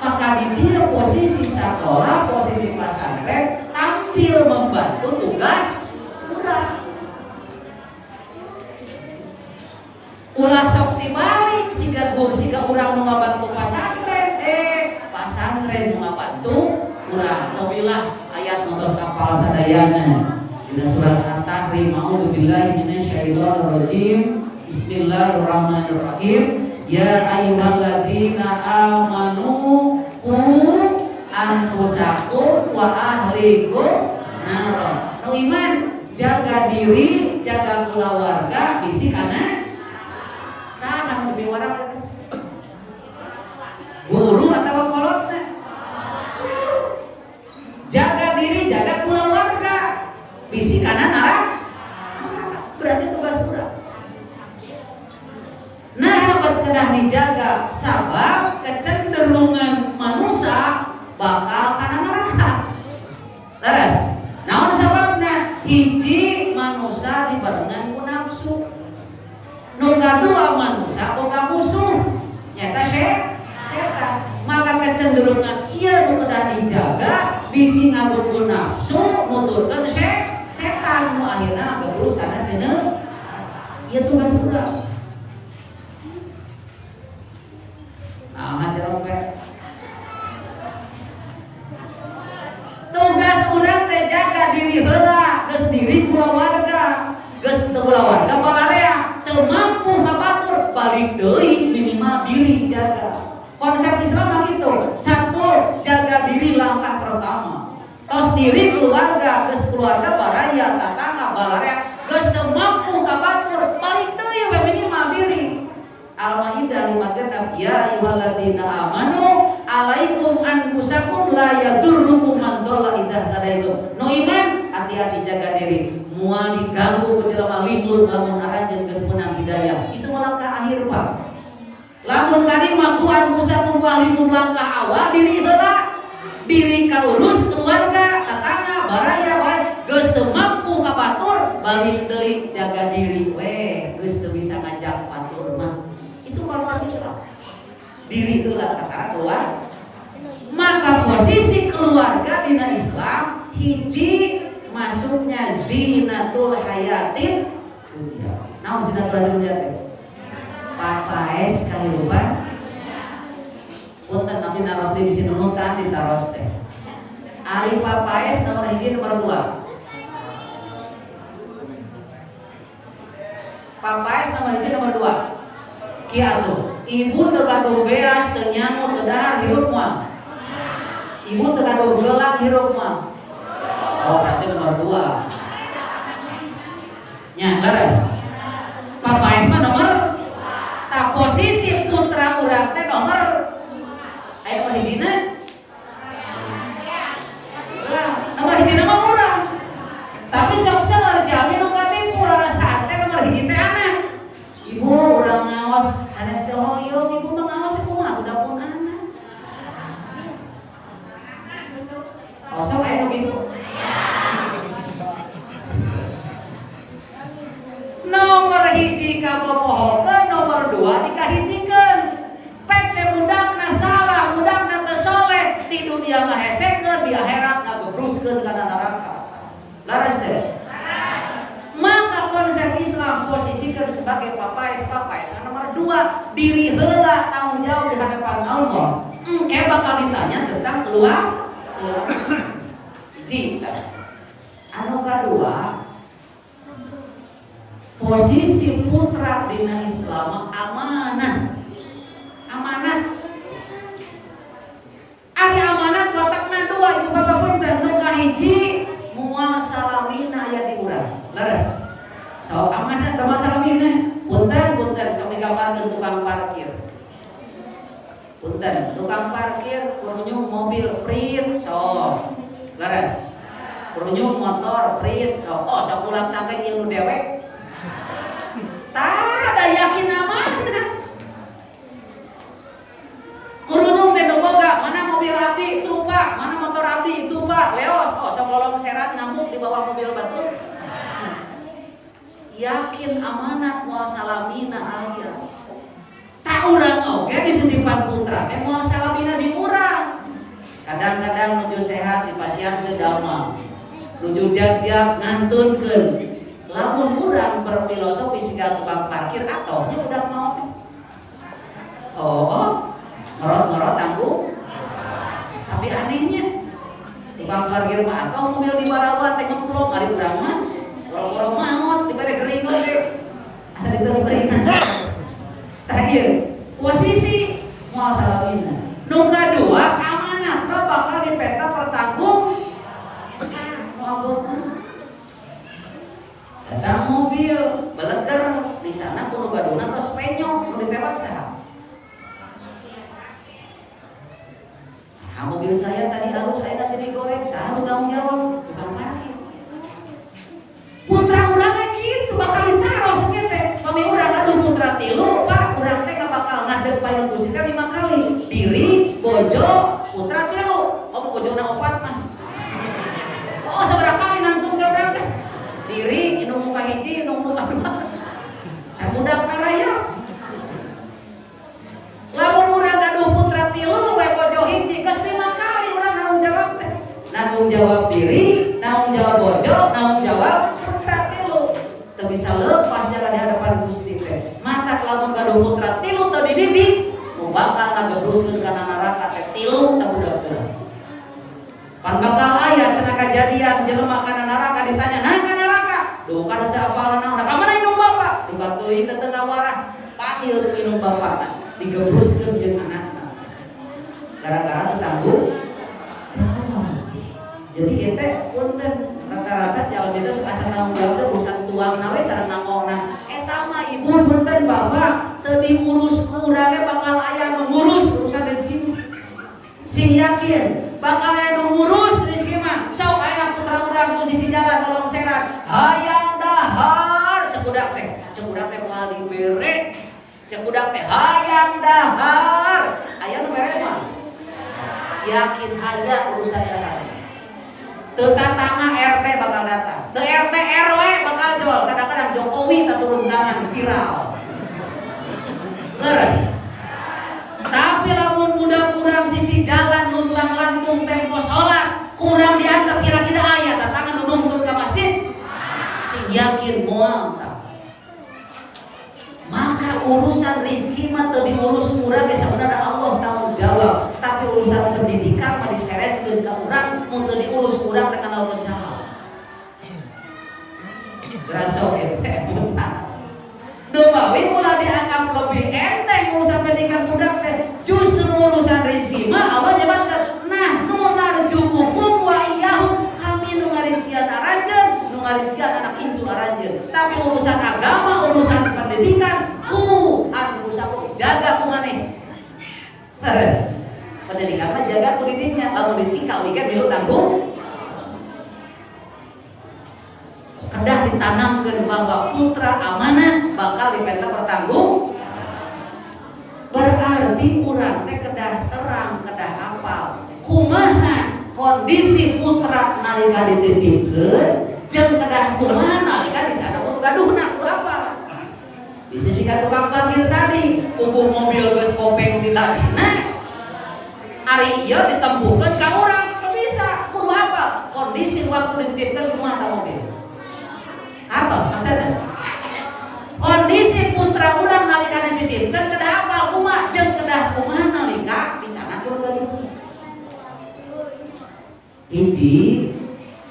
Maka di dia posisi sekolah, posisi pesantren tampil membantu tugas urang. Ulah sok dibalik siga gur siga urang nu ngabantu pesantren, pesantren nu ngabantu urang. Cobilah ayat nontos kapal sadayana. Dina surat At-Tahrim, a'udzubillahi minasyaitonir rajim. Bismillahirrahmanirrahim. Ya ayyuhalladzina amanu qu anfusakum wa ahlikum nar. Nu iman jaga diri, jaga keluarga, bisi kana saha nu biwarang guru atau kolotna? Jaga diri, jaga keluarga, bisi kana naraka. Berarti tugas urang. Nah, dapat kedah dijaga sabab kecenderungan manusia bakal kana neraka. Leres. Naon sababna? Hiji manusia dibarengan ku nafsu. Nu kadua manusia boga musuh. Nyata setan. Maka kecenderungan ieu nu kedah dijaga bisi ngagungkeun nafsu nuturkeun setan nu akhirna geus kana seuneu. Ieu tugas urang. Tugas urang teh jaga diri heula, geus diri kulawarga, geus teu kulawarga balarea, teu mampu ngabatur balik deui minimal diri jaga. Konsep Islam mah kitu. Satu, jaga diri langkah pertama. Tos diri keluarga, geus keluarga baraya, tatangga balarea, geus teu mampu ngabatur balik deui we minimal diri. Al-Maidah 56 ya ayyuhalladzina amanu alaikum anfusakum la yadurrukum man dhalla idza tadaitum. Nu iman hati-hati jaga diri. Moal diganggu ku jelema limun lamun aranjeun geus meunang hidayah. Itu langkah akhir, Pak. Lamun tadi mampu anfusakum wa limun langkah awal diri heula. Diri kaurus keluarga, tetangga, baraya wae geus teu mampu kabatur balik deui jaga diri we geus teu bisa ngajak batur mah. Itu konsep Islam. Diri heula kakara keluar. Maka posisi keluarga dina Islam hiji masuknya zinatul hayatin dunya. Naon zinatul dunya teh? Papaes kahirupan. Punten tapi naros di bisi nunutan di taros teh. Ari papaes nomor hiji nomor 2. Papaes nomor hiji nomor 2. Kiatu, ibu teu gaduh beas, teu nyamuk, teu dahar hirup moal. Ibu teu gaduh geulak hirup moal. Oh, berarti nomor 2. Nya, leres. Papaes mah nomor. Ta posisi putra urang teh nomor. Aya nomor hijina. Nomor hijina mah urang. Tapi sok seueur jami nu katipu rasa teh nomor hiji teh anak. Ibu urang ngaos sanes teh hoyong, ibu mah ngaos teh kumaha udah pun anak. Kosong aya begitu. Nomor hiji kabobohokeun, nomor 2 dikahiji dunia ngahesekeun, di akhirat ngagebruskeun kana neraka. Laras teh. Maka konsep Islam posisikan sebagai papais. Nomor 2, diri heula tanggung jawab di hadapan Allah. Engke bakal ditanya tentang keluar. Jika anu kedua, posisi putra dina Islam amanah. Ari amanat watakna 2 ibu bapak punten nu kahiji mual salamina aya di urang. Leres. So amanat teu salamina. Punten sok digambarkeun tukang parkir. Punten, tukang parkir kurunyung mobil prit sok. Leres. Kurunyung motor prit sok. Oh, sok ulang cantik ieu nu dewek. Tah da yakin amanat. Kurunung teh boga, mana mobil abdi itu Pak, mana motor abdi itu Pak, leos, oh sok lolong serat ngamuk di bawah mobil batur. Yakin amanat moal salamina aya. Tak urang oge dititipan putra, moal salamina di urang. Kadang-kadang nuju sehat dipasihan teu damang. Nuju jag-jag ngantunkeun. Lamun urang berfilosofi siga tukang parkir atohnya udah mau. Oh. Ngorot tanggung. Tapi anehnya tukang parkir mah atau mobil di barawa teh ngemplong ari urang mah boro-boro maot dibere gering oge asa diteuing. Tah ieu posisi moal salamina. Nu kadua amanat lo bakal dipeta pertanggung. Datang mobil beleger dicana kudu gaduna tos penyok nu ditewak saha? Mobil saya tadi harus saya nanti digoreng, saya tanggung jawab tukang parkir. Putra urang gitu bakal ditaruh sekete. Pami urang aduh putra tilu, Pak, urang teh bakal ngadeg payung kusita 5 kali. Diri, bojo, putra tilu. Oh, bojona 4 mah. Oh, seberapa kali nangtung ke urang teh? Diri, inung muka hiji, inung muka 2. Can budak naraya. Lamun urang gaduh putra tilu, we bojo hiji, geus 5 kali urang nanggung jawab teh. Nanggung jawab diri, nanggung jawab bojo, nanggung jawab putra tilu. Teu bisa lepas jalan di hadapan Gusti teh. Mata lamun gaduh putra tilu teu dididik, nu bakal ngagebruskeun kana neraka teh tilu teh budak-budak. Pan bakal aya cenah kajadian jelema kana neraka ditanya, "Nah kana neraka?" Duh kada teu apal naon. Ka mana inung bapa? Dikatuin teu ngawarah. Panggil tu inung bapana. Digebruskeun jeung anakna. Gara-gara tanggung jawab. Jadi kita punten rata-rata jalan itu asa tanggung jawab teh urusan tuang nawe sareng ngangongna. Eta mah ibu punten bapak teu diurus ku urang ge bakal aya nu ngurus urusan rezeki. Sing yakin bakal aya nu ngurus rezeki mah. Sok aya putra urang tu sisi jalan tolong serat. Hayang dahar cek budak teh. Cek budak teh moal dibere. Cek budak teh hayang dahar. Aya nu mere mah. Yakin aya urusan dahar. Teu tatana RT bakal datang. Teu RT RW bakal jual. Kadang-kadang Jokowi tak turun tangan viral. Leres. Tapi lamun budak kurang sisi jalan nuntang lantung tempo salat, kurang dianggap kira-kira aya tangan nuntun ke masjid. Sing yakin moal tak. Maka urusan rezeki mah teu diurus urang ge sabenerna Allah tanggung jawab, tapi urusan pendidikan mah diseretkeun ka urang, mun teu diurus urang rek kana tanggung jawab. Rasa oge Dumawi mulai dianggap lebih enteng urusan pendidikan budak teh. Justru urusan rezeki mah Allah nyebatkeun, nah nu narjukukum wa iyyahum, kami nu ngarizkian aranjeun, nu ngarizkian anak incu aranjeun. Tapi urusan agama, urusan pendidikan ku anu saku jaga ku maneh. Terus pendidikan mah jaga ku didinya, lamun dicika weekend milu tanggung. Kedah ditanamkeun bahwa putra amanah bakal dipenta pertanggung. Berarti urang teh kedah terang, kedah hafal kumaha kondisi putra nalika dititipkeun jeung kedah kumaha nalika dicana kudu gaduhna kudu apa. Bisa sika tukang parkir tadi, puguh mobil geus kopeng di tadina. ari ieu ditempuhkeun ka urang teu bisa. Kudu apa? Kondisi waktu dititipkeun kumaha ta mobil. Artos maksudna. Kondisi putra urang nalika dititipkeun kedah hafal kumaha jeung kedah kumaha nalika dicanakeun ka dieu. Ini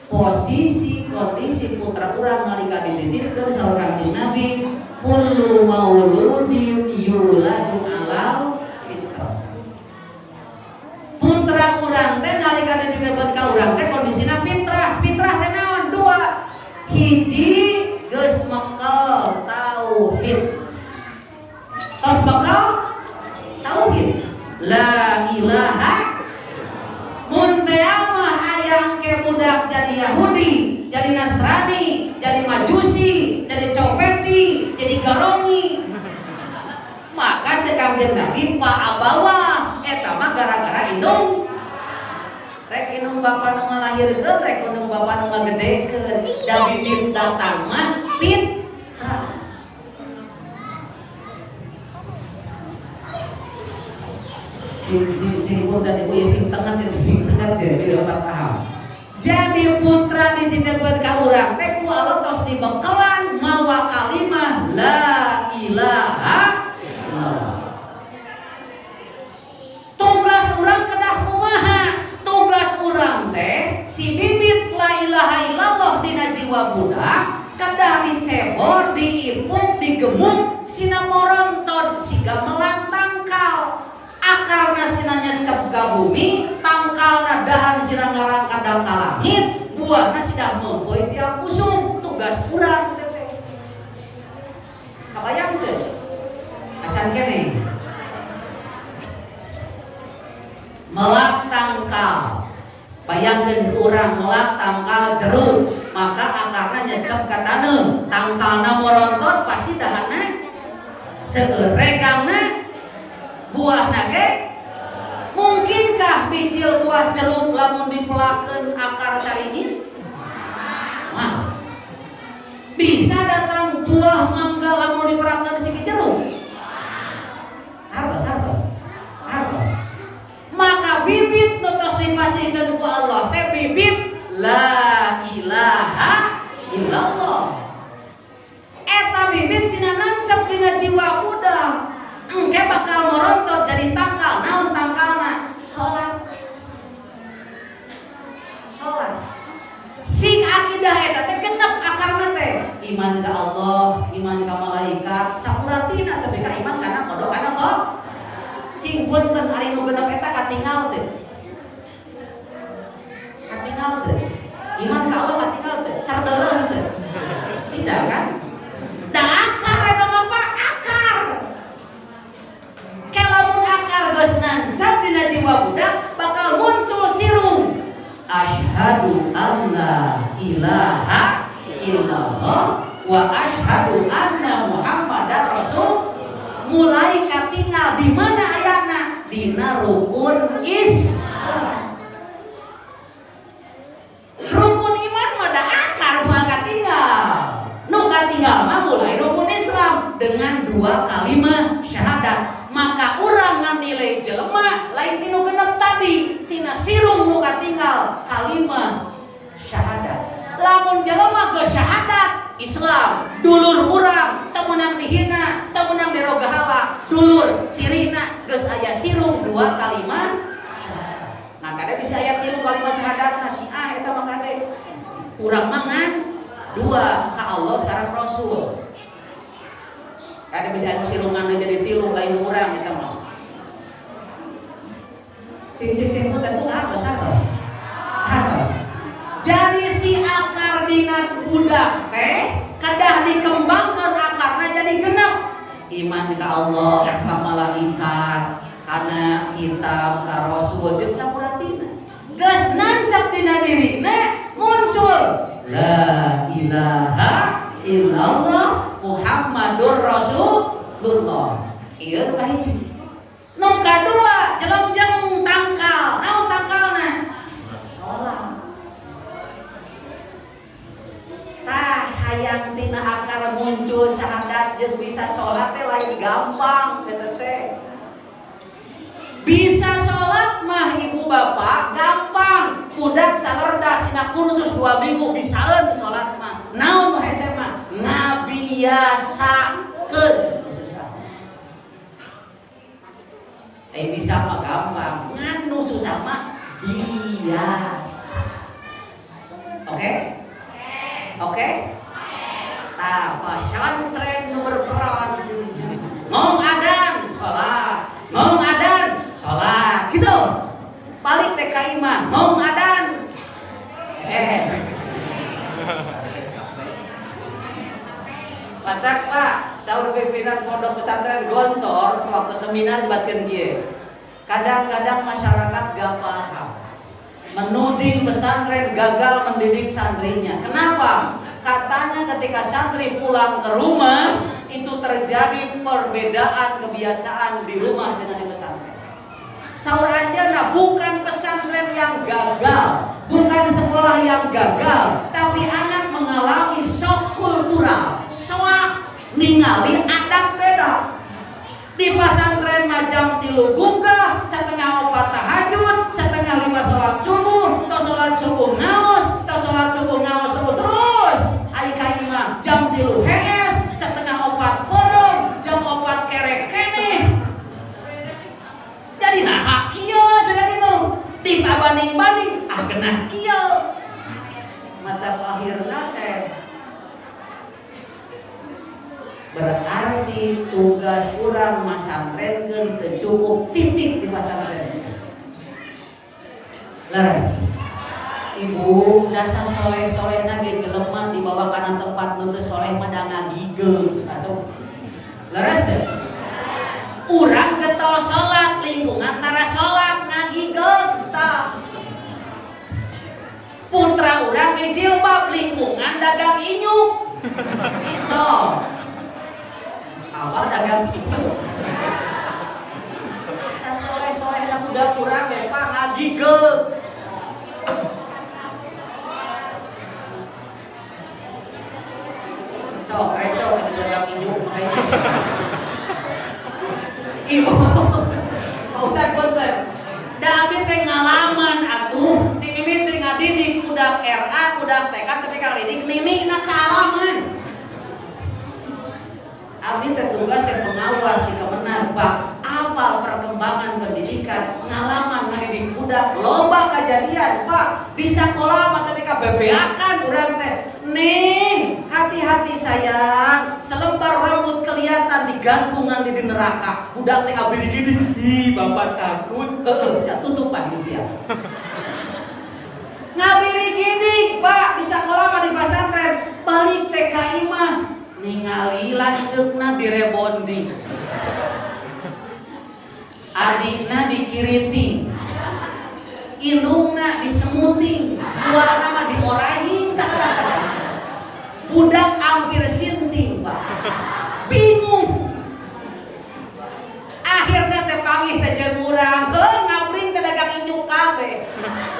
posisi kondisi putra urang nalika dititipkeun saur Kanjeng Nabi, kullu mauludin yuladu alal fitrah. Putra urang teh nalika dititipkeun ka urang teh kondisina fitrah. Fitrah teh naon? Dua. Hiji geus mekel tauhid. Tos mekel tauhid. La ilaha mun teh mah hayang ke budak jadi Yahudi, jadi Nasrani, jadi Majusi, jadi copeti, jadi garongi. Maka cek Kanjeng Nabi pak abawa eta mah gara-gara indung. Rek indung bapa nu ngalahirkeun, rek indung bapa nu ngagedekeun. Da bibit datang mah fitrah. Jadi putra dititipkeun ka urang teh ku Allah tos dibekelan mawa kalimah la ilaha illallah. Tugas urang kedah kumaha? Tugas urang teh si bibit la ilaha illallah dina jiwa budak kedah dicebor, diipuk, digemuk sina moronton siga melang tangkal. Akarna sinanya dicap ka bumi, tangkalna dahan sina ngarangkat ka langit, buahna sidah mempoe tiap usum. Tugas urang teh. Kabayang teu? Acan kene. Melak tangkal. Bayangkeun urang melak tangkal jeruk, maka akarna nyecep ka taneuh. Tangkalna morontot pasti dahanna seueur regangna buahna ge. Mungkinkah bijil buah jeruk lamun dipelakeun akar caringin? Wah. Bisa datang buah mangga lamun dipelakeun siki jeruk? Hartos. Maka bibit nu tos dipasihkeun ku Allah teh bibit la ilaha illallah. Eta bibit sina nancep dina jiwa budak. Engke bakal merontot jadi tangkal. Naon tangkalna? Salat. Sing akidah eta teh genep akarna teh iman ka Allah, iman ka malaikat, sapuratina tapi ka iman kana kodok kana kok. Cing punten ari nu genep eta katinggal teh. Iman ka Allah katinggal teh. Terdeureun teh. Tidak kan? Da akar eta apa? Akar. Kalamun akar geus nancap dina jiwa budak bakal muncul sirung. Asyhadu alla ilaha illallah wa asyhadu anna Muhammadar Rasul. Mulai katinggal di mana ayana? Dina rukun Islam. Rukun iman mah da akar moal katinggal. Nu katinggal mah mulai rukun Islam dengan dua kalimat syahadat. Maka urang nganilai jelema lain tinu genep tadi, tina sirung nu katinggal kalimat syahadat. Lamun jelema geus syahadat Islam, dulur urang teu meunang dihina, teu meunang dirogahala. Dulur cirina geus aya sirung dua kalimat syahadat. Nah, kade bisa aya 3 kalimat syahadatna si eta mah kade. Urang mangan 2 ka Allah sareng Rasul. Kade bisa anu sirungan jadi 3 lain urang eta mah. Cing puten hartos. Jadi si akar dina budak teh kedah dikembangkan akarna jadi genep. Iman ka Allah, ka malaikat, kana kitab, ka Rasul jeung sapuratina. Geus nancep dina dirina muncul la ilaha illallah Muhammadur Rasulullah. Ieu nu kahiji. Nu kadua jelengjeng tangkal. Naon tangkalna? Salat. Tah hayang tina akar muncul syahadat jeung bisa salat teh lain gampang eta teh. Bisa salat mah ku bapak gampang. Budak calerdas sina kursus 2 minggu bisaeun salat mah. Naon nu hese mah? Ngabiasakeun. Bisa mah gampang. Ngan nu susah mah biasa. Oke? Oke? Tah, pesantren nu berperan. Ngomong adan, sholat. Ngomong adan, sholat. Gitu. Balik TKI mah, ngomong adan. Patak Pak, saur pimpinan pondok pesantren Gontor sewaktu seminar dibatkeun kieu. Kadang-kadang masyarakat gak paham. Menuding pesantren gagal mendidik santrinya. Kenapa? Katanya ketika santri pulang ke rumah itu terjadi perbedaan kebiasaan di rumah dengan di pesantren. Saur anjeunna bukan pesantren yang gagal, bukan sekolah yang gagal, tapi anak mengalami shock kultural, shock ningali adat beda. Di pesantren majam 3 gugah, setengah 4 tahajud, setengah 5 sholat subuh, atau sholat subuh ngaos, atau sholat subuh ngaos terus. Ari ka imam jam 3 hees, setengah 4 porong, jam 4 kerek keneh. Jadi nah kieu cenah kitu. Dibanding-banding genah kieu. Mata akhirna teh berarti tugas urang masantrenkeun teu cukup titik di pasantren. Leres. Ibu dasar soleh-solehna ge jelema dibawa kana tempat nu teu soleh mah da ngagigeun atuh. Leres teh? Urang getol salat lingkungan tara salat ngagigeun tah. Putra urang di jilbab lingkungan dagang inyuk. So awal dagang itu sasoleh-soleh da budak urang ge Pak ngagigeun. So reco kita dagang inyuk makanya. Ibu Pak Ustaz punten. Da abdi teh ngalaman atuh ti mimiti ngadidik budak RA, budak TK tapi ka ngadidik klinikna kaalaman. Abdi teh tugas teh pengawas di Kemenar, Pak. Apa perkembangan pendidikan, pengalaman ngadidik budak, loba kejadian, Pak. Di sekolah mah tapi kabebeakan urang teh. Ning, hati-hati sayang. Selembar rambut kelihatan digantung nanti di neraka. Budak teh abdi digidik. Ih, Bapak takut. Saya tutupan usia. Ngabiri gidik, Pak. Di sekolah mah di pesantren. Balik TKI mah ningali lanceukna direbonding, adina dikiriti, indungna disemuting, buahna mah diorahing tak ada. Budak hampir sinting, Pak. Bingung. Akhirnya teh pamih teh jeung urang, ngabring teh dagang injuk kabeh.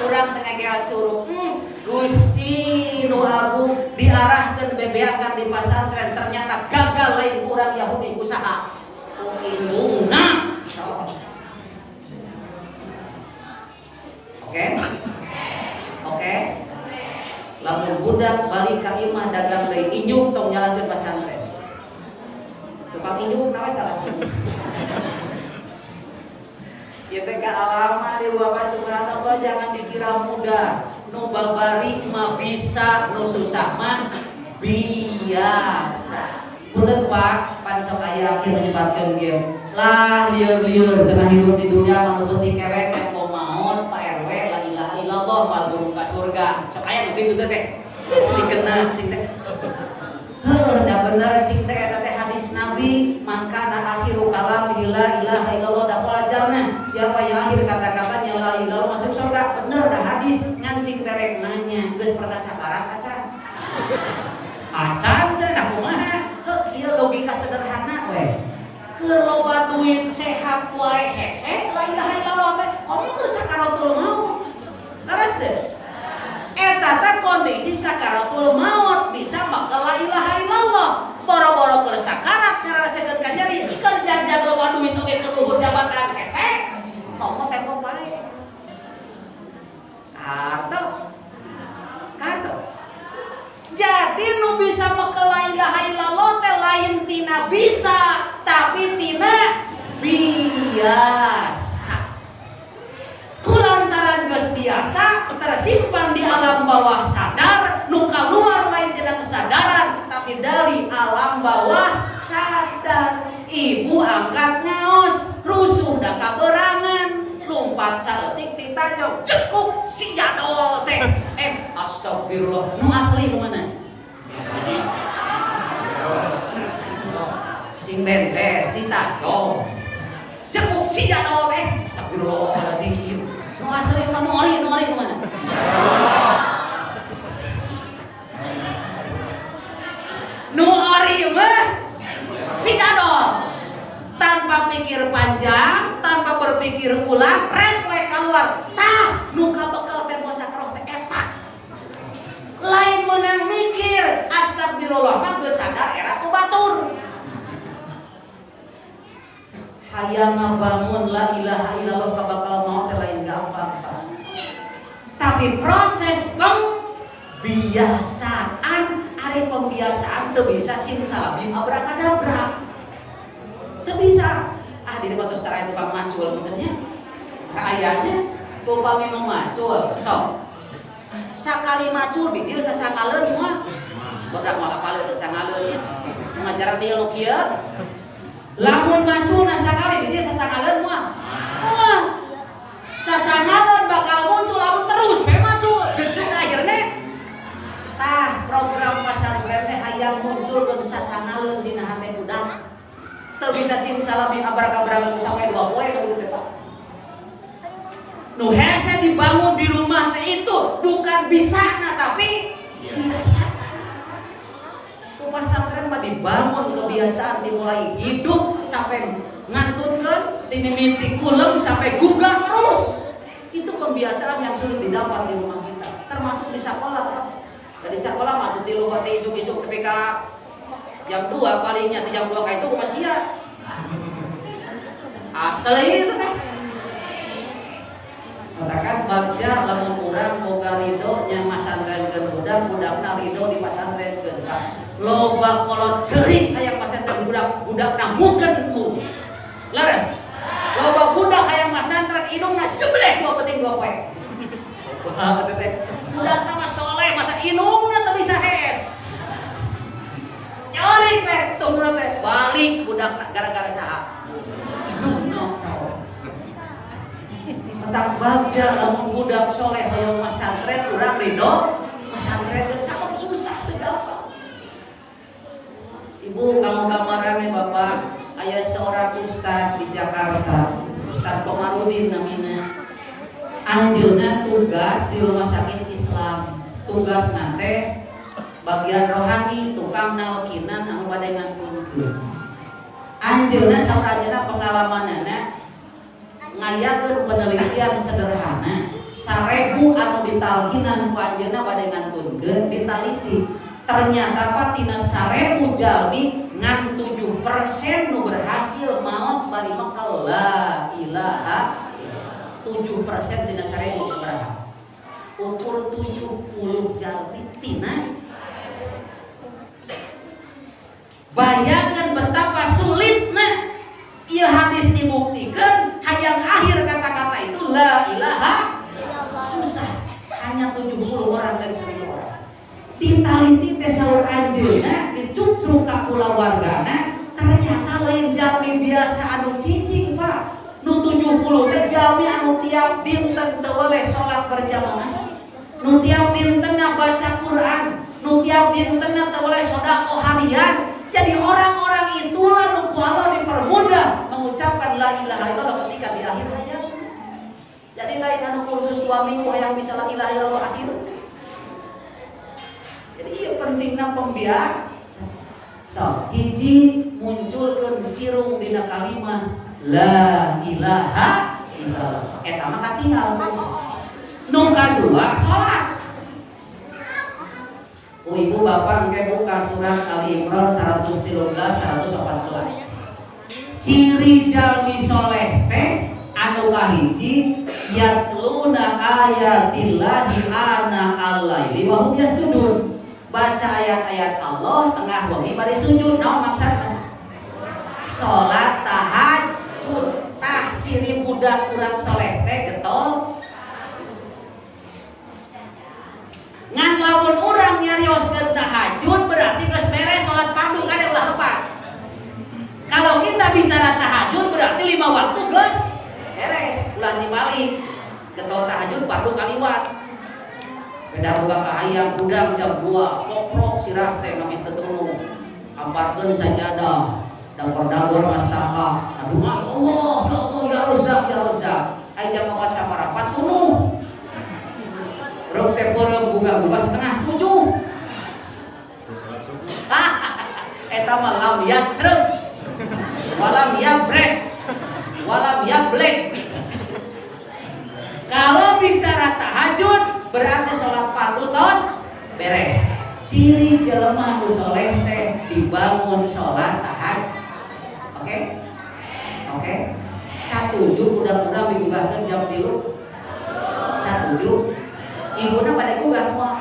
Urang teh ngagea curug. Gusti nu agung diarahkan bebeakan di pesantren ternyata gagal lain kurang Yahudi usaha. Indungna. Oke? Oke? Lamun budak balik ka imah dagang deui inyuk tong nyalakeun pesantren. Tukang inyuk nawe salah. Ieu teh alama di Bapak subhanallah jangan dikira mudah. Nu babari mah bisa, nu susah mah biasa. Punten Pak, pan sok aya akhir menyebatkeun game. Lah lieur-lieur cenah hidup di dunia mah nu penting kerek tempo maot Pak RW la ilaha illallah mal burung ka surga. Sok aya nu kitu teh. Dikeuna cing teh. Da bener cing teh eta teh hadis Nabi, man kana akhiru kalam la ilaha illallah dakhala jannah. Siapa yang akhir kata-katanya la ilaha illallah masuk surga. Bener dah hadis. Ngancing terek nanya, geus pernah sakarat acan? Acan teh da kumaha? Heuh kieu logika sederhana we. Keur loba duit sehat wae hese la ilaha illallah teh. Komo keur sakaratul maut. Leres teh? Eta teh kondisi sakaratul maut bisa make la ilaha illallah. Boro-boro keur sakarat ngarasakeun ka nyeri, keur janjang loba duit oge keur luhur jabatan hese. Komo tempo bae. bisa make la ilaha illallah teh lain tina bisa, tapi tina biasa. Kulantaran geus biasa tersimpan di alam bawah sadar, nu kaluar lain tina kesadaran, tapi dari alam bawah sadar. Ibu angkat ngaos, rusuh da kaberangan, lompat saeutik ti tajong, cekuk si jadol teh. Astagfirullah, nu asli nu mana? Sing bentes di tajong, cekuk si jadol teh. Astagfirullahaladzim, nu asli nu ori nu mana? Nu ori mah si jadol. Tanpa pikir panjang, tanpa berpikir ulang, refleks keluar. Tah, nu kabekal tempo sakroh teh eta. Lain meunang mikir, astagfirullah mah geus sadar era ku batur. Hayang ngabangun la ilaha illallah kabakal maot teh lain gampang, Pak. Tapi proses pembiasaan, ari pembiasaan teu bisa simsalabim abrakadabra. Teu bisa. Di depan terus tarai tukang macul benernya. Kayaknya upami nu macul, sok. Sakali macul bijil sasangaleun mah. Budak malah paleun sasangaleun nya. Ngajaran dia nu kieu. Lamun macul sakali bijil sasangaleun mah. Moal. Sasangaleun bakal muncul lamun terus we macul. Jeung akhirnya tah program pasantren teh hayang munculkeun sasangaleun dina hate budak. Teu bisa simsalabim abrak-abrak sampai 2 poe kabeh Pak. Nu hese dibangun di rumah teh itu bukan bisana tapi biasa. Ku pasantren mah dibangun kebiasaan dimulai hidup sampai ngantunkeun timimiti kulem sampai gugah terus. Itu pembiasaan yang sulit didapat di rumah kita, termasuk di sekolah Pak. Di sekolah mah tuh tilu hati isuk-isuk ketika jam 2 palingnya di jam 2 ka itu masih siap. Asli itu teh. Katakan bagja lamun urang boga ridho nya masantrenkeun budak-budakna ridho di pasantrenkeun. Loba kolot ceurik hayang pasantren budak-budakna mukeun mu. Leres. Loba budak hayang masantren indungna jebleh 2 penting 2 poe. Wah teh budakna mah soleh masa indungna teu bisa hes. Corik teh tunggu teh balik budak gara-gara saha? Indungna tau. Mentak bagja lamun budak soleh hoyong masantren urang ridho, masantren geus sakep susah teu gampang. Ibu kamu gambarannya Bapak, aya seorang ustad di Jakarta, Ustad Komarudin namina. Anjeunna tugas di rumah sakit Islam. Tugas nate bagian rohani tukang nalkinan anu bade ngantunkeun. Anjeunna saur anjeunna pengalamanana ngayakeun penelitian sederhana 1000 anu ditalkinan ku anjeunna bade ngantunkeun ditaliti. Ternyata Pak tina 1000 jalmi ngan 7% nu berhasil maot bari mekel la ilaha 7% tina 1000 sabaraha. Ukur 70 jalmi tina. Bayangkan betapa sulitnya ieu hadis dibuktikan hayang akhir kata-kata itu la ilaha susah. Hanya 70 orang dari 1000 orang. Ditaliti teh saur anjeunna dicucruk ka kulawargana ternyata lain jalmi biasa anu cicing Pak. Nu 70 teh jalmi anu tiap dinten teu boleh salat berjamaah. Nu tiap dintenna baca Quran, nu tiap dintenna teu boleh sedekah harian. Jadi orang-orang itulah nu ku Allah dipermudah mengucapkan la ilaha illallah ketika di akhir hayat. Jadi lain anu kursus 2 minggu hayang bisa la ilaha illallah akhir. Jadi ieu pentingna pembiasaan. So, hiji munculkeun sirung dina kalimah la ilaha illallah. Eta mah katinggal. Nu kadua salat. Ibu bapak engke buka surat Ali Imran 113 114. Ciri jalmi soleh teh anu kahiji yatluna ayatillahi ana al-laili wa hum yasjudun. baca ayat-ayat Allah tengah wengi bari sujud. Naon maksudna? Salat tahajud. Tah ciri budak urang soleh teh getol. Ngan lamun urang nyarioskeun tahajud berarti geus beres salat fardu kada ulah lepat. Kalau kita bicara tahajud berarti 5 waktu geus beres. Ulah dibalik. Getol tahajud fardu kaliwat. Beda boga kahayang udang jam 2 pokrok sirah teh ngameh tetulung. Amparkeun sajadah. Dagor-dagor mastaka. Aduh Allah, ya Allah, ya Razzaq, ya Razzaq. Ai jam 4 saparapat tunuh. Rok teh peureum buka-buka setengah 7. Eta mah lam yaksrep. Walam yabres. Walam yablek. Kalau bicara tahajud berarti sholat fardu tos beres. Ciri jelema nu saleh teh dibangun sholat tahajud. Oke. Satuju budak-budak digugahkeun jam 3. Satuju. Ibuna pada gugah moal.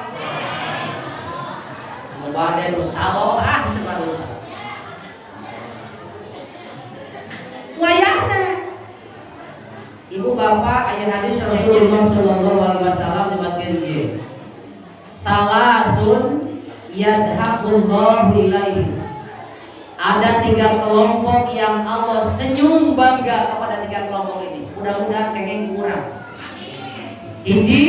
Bade nu saloh sebaru. Wayahna Ibu bapak ayat hadis Rasulullah sallallahu alaihi wasallam disebutkan ieu. Salasun yadhaqullahu ilaihi. Ada 3 kelompok yang Allah senyum bangga kepada 3 kelompok ini. Mudah-mudahan kenging kurang. Hiji,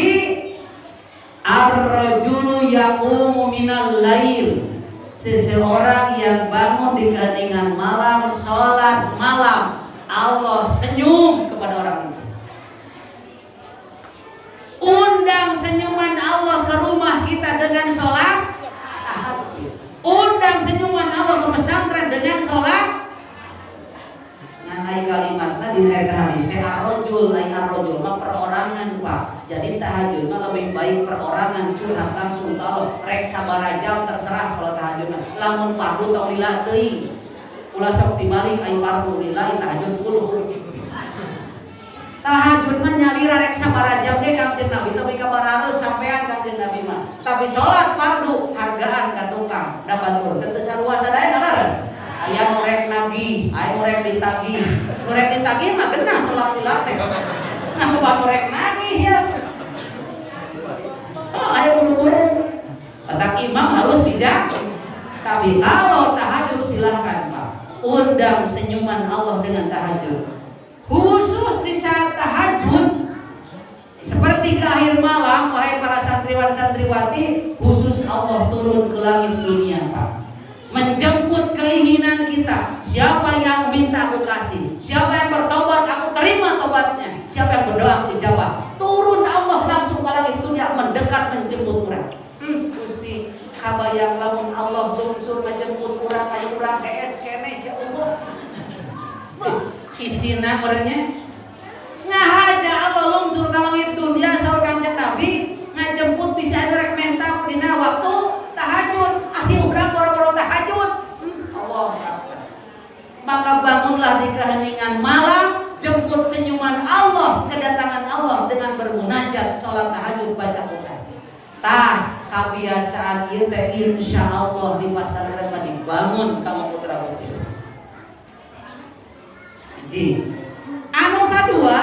ar-rajulu yaqumu minal lail. Seseorang yang bangun di keheningan malam salat malam, Allah senyum kepada orang itu. Undang senyuman Allah ke rumah kita dengan salat tahajud. Undang senyuman Allah ke pesantren dengan salat. Nganai kalimatna di ayat hadis teh ar-rajul lain ar-rajul mah perorangan Pak. Jadi tahajud mah lebih baik perorangan curhat langsung kalau rek sabaraha jam terserah salat tahajudna. Lamun fardu tong lila teuing. Ulah sok dibalik ai fardu lila tahajud 10. Tahajud mah nyalira rek sabaraha jam ge Kangjeng Nabi tapi kabar sampean Kangjeng Nabi mah. Tapi salat fardu hargaan ka tukang da batur teu sarua sadaya laras. Aya nu rek nagih, aya nu rek ditagih. Nu rek ditagih mah geunah salat lila teh. Nah nu rek nagih ya. Oh, aya buru-buru. Otak imam harus dijaga. Tapi kalau tahajud silahkan Pak. Undang senyuman Allah dengan tahajud. Khusus di saat tahajud seperti ke akhir malam, wahai para santriwan santriwati, khusus Allah turun ke langit dunia Pak, menjemput keinginan kita. Siapa yang minta aku kasih, siapa yang bertobat aku terima tobatnya, siapa yang berdoa aku ijabah. Turun Allah langsung ke langit dunia, mendekat menjemput orang. Gusti kabayang lamun Allah lungsur menjemput orang kayak orang DS kene ya Allah. Isina merenya ngahaja Allah lungsur ka langit dunia saur Kangjeng Nabi ngajemput bisa direk mental dina waktu tahajud. Ati urang boro-boro tahajud. Allah Akbar. Maka bangunlah di keheningan malam, jemput senyuman Allah, kedatangan Allah dengan bermunajat, salat tahajud, baca Quran. Tah kebiasaan ieu teh insyaallah di pasantren mah dibangun kamu putra putri. Anu kedua,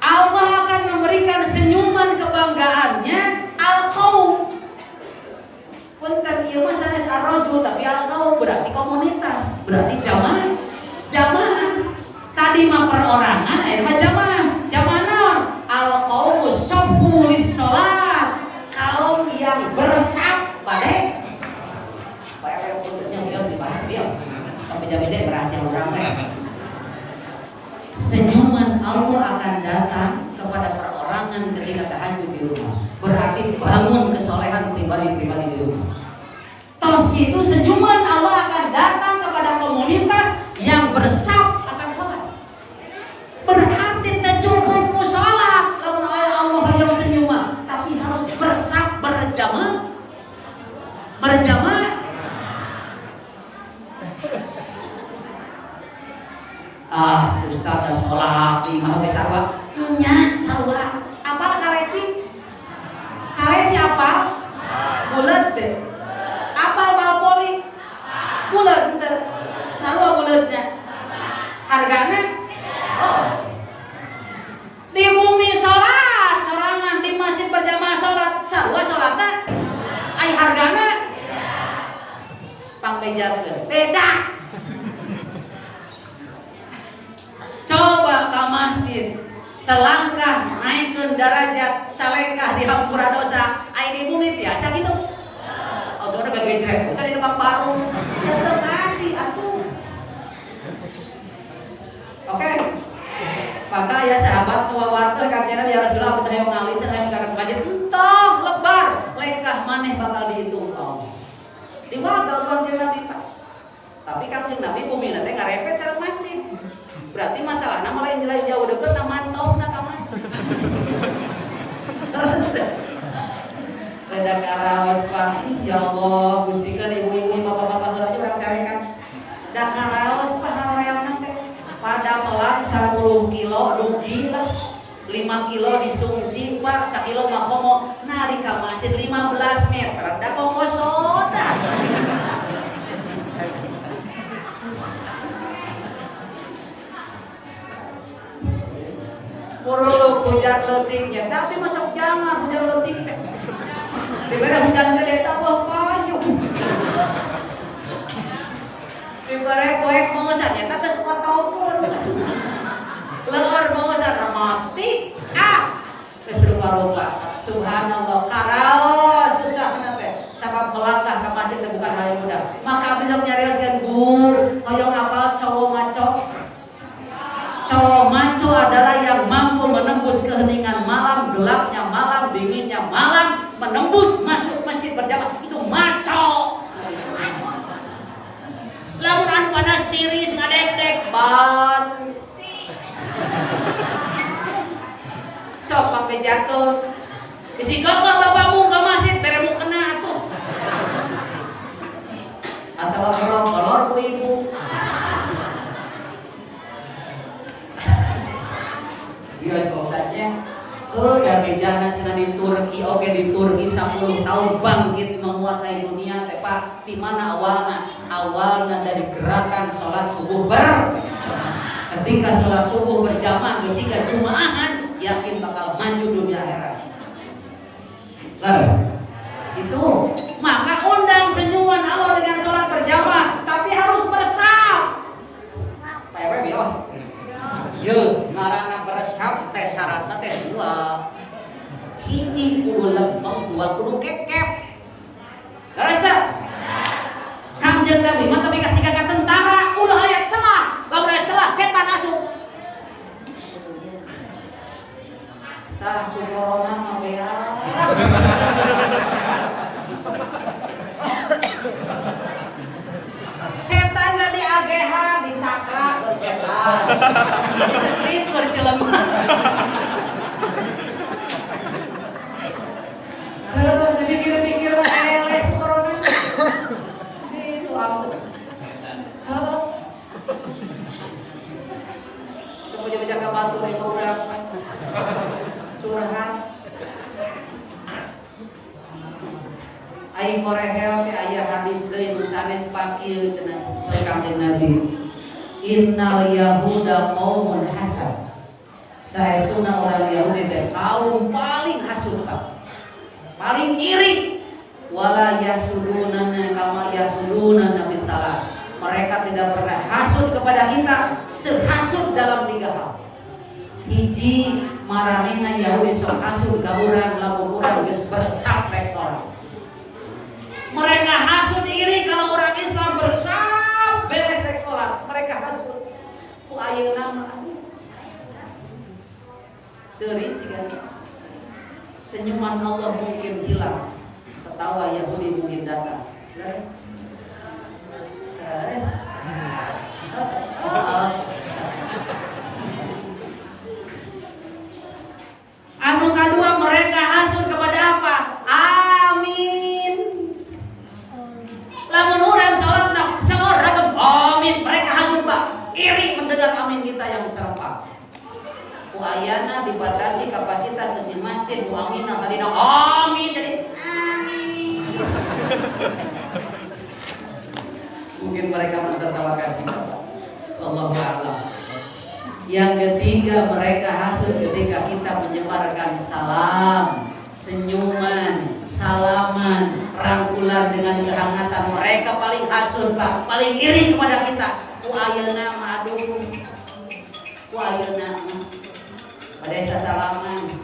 Allah akan memberikan senyuman kebanggaannya al-qaum. Punten ieu mah sanes ar-rajul tapi al-qaum berarti komunitas, berarti jamaah. Jamaah. Tadi mah perorangan, aya mah jamaah. Jamaah naon? Al-qaumus shaffu lis-shalat. Kaum yang bersaf bade. Bae puntennya bios dibahas bios. Sampai jam-jam rahasia urang we. Senyuman Allah akan datang kepada perorangan ketika tahajud di rumah. Berarti bangun kesolehan pribadi-pribadi di rumah. Tos itu senyuman Allah akan datang kepada komunitas yang bersaf akan sholat. Berarti tak cukup ku sholat kalau Allah yang senyuman, tapi harus bersaf berjamaah. Berjamaah. Ustaz dah sholat lima ke sarwa nya sarwa apal kaleci apa bulat bejakeun. Beda. Coba ke masjid, selangkah naikkeun derajat, salengkah dihampura dosa. Aya di bumi tiasa gitu. Oh, coba gagejrek, bukan di depan parung. Tetep ngaji atuh. Oke. Maka ya sahabat tua warta kanjeng ya Rasulullah betah hayang ngalih cenah hayang ka masjid. Entong lebar, lekah maneh bakal dihitung Allah. Diwagal kanjeng Nabi Pak. Tapi kanjeng Nabi bumi teh ngarepet sareng masjid. Berarti masalahna malah yang jauh deket na mantau na ka masjid. Beda karaos Pak. Ya Allah, gustikeun ibu-ibu bapak-bapak heula urang carekan. Da karaos Pak horeangna teh. Pada melang 10 kilo rugi lah, 5 kilo disungsi Pak, 1 kilo mah komo. Nah di ka masjid 15 meter da kokosoda. Puruluk hujan leutiknya, tapi masuk jangan hujan leutik teh. Dibere hujan gede tambah payung. Dibere poek mausan eta geus kotokeun. Leur mausan mati. Geus rupa-rupa. Subhanallah, karaos susahna teh. Sabab melangkah ka masjid teh bukan hal yang mudah. Maka bisa nyarioskeun Gur, hoyong hafal cowok maco. Cowok maco adalah yang mampu menembus keheningan malam, gelapnya malam, dinginnya malam, menembus masuk masjid berjamaah. Itu maco. Lamun anu panas tiris ngadek-dek banci. Sok pamejakeun. Bisi gogo bapakmu ka masjid bere mu kena atuh. Atawa kolor ku ibu. Iya saja. Dari jana cenah di Turki, oke di Turki 10 tahun bangkit menguasai dunia teh Pak. Di mana awalnya? Awalnya dari gerakan sholat subuh ketika sholat subuh berjamaah sehingga jumaahan yakin bakal maju dunia akhirat. Laras itu maka undang senyuman Allah dengan sholat berjamaah, tapi harus bersab. Pak RW bios. Ye, ngaranna beresap teh syaratna teh 2. Hiji kudu lempeng, 2 kudu kekep. Garas teh? Kanjeng Nabi mah tapi kasih ka tentara, ulah aya celah. Lamun aya celah setan asup. Tah ku corona mah bea. Setan gak di AGH, di cakra ke setan. Di strip ke Cileman. Dipikir-pikir mah eleh corona. Itu aku. Coba jaga batur ibu urang. Curhat. Aing korehel teh aya hadis deui nu sanes pakieu cenah Kanjeng Nabi. Innal yahuda qaumun hasad. Saestuna orang Yahudi teh kaum paling hasud, paling iri. Wala yahsuduna kama yahsuduna nabi salah. Mereka tidak pernah hasud kepada kita sehasud dalam 3 hal. Hiji, maranehna Yahudi sok hasud ka urang lamun urang geus bersaprek salat. Mereka hasud iri kalau orang Islam bersab beres rek salat. Mereka hasud ku ayeuna mah seuri siga. Senyuman Allah mungkin hilang, ketawa Yahudi mungkin datang. Anu kedua, mereka hasud kepada apa? Amin. Lamun urang salat nak saorang amin, mereka hasud Pak. Iri mendengar amin kita yang serempak. Ku ayana dibatasi kapasitas mesin masjid nu aminna tadi amin jadi amin. Mungkin mereka menertawakan kita Pak. Allahu a'lam. Yang ketiga, mereka hasud ketika kita menyebarkan salam, senyuman, salaman, rangkulan dengan kehangatan. Mereka paling hasud Pak, paling iri kepada kita. Ku ayeuna mah aduh, ku ayeuna pada sasalaman.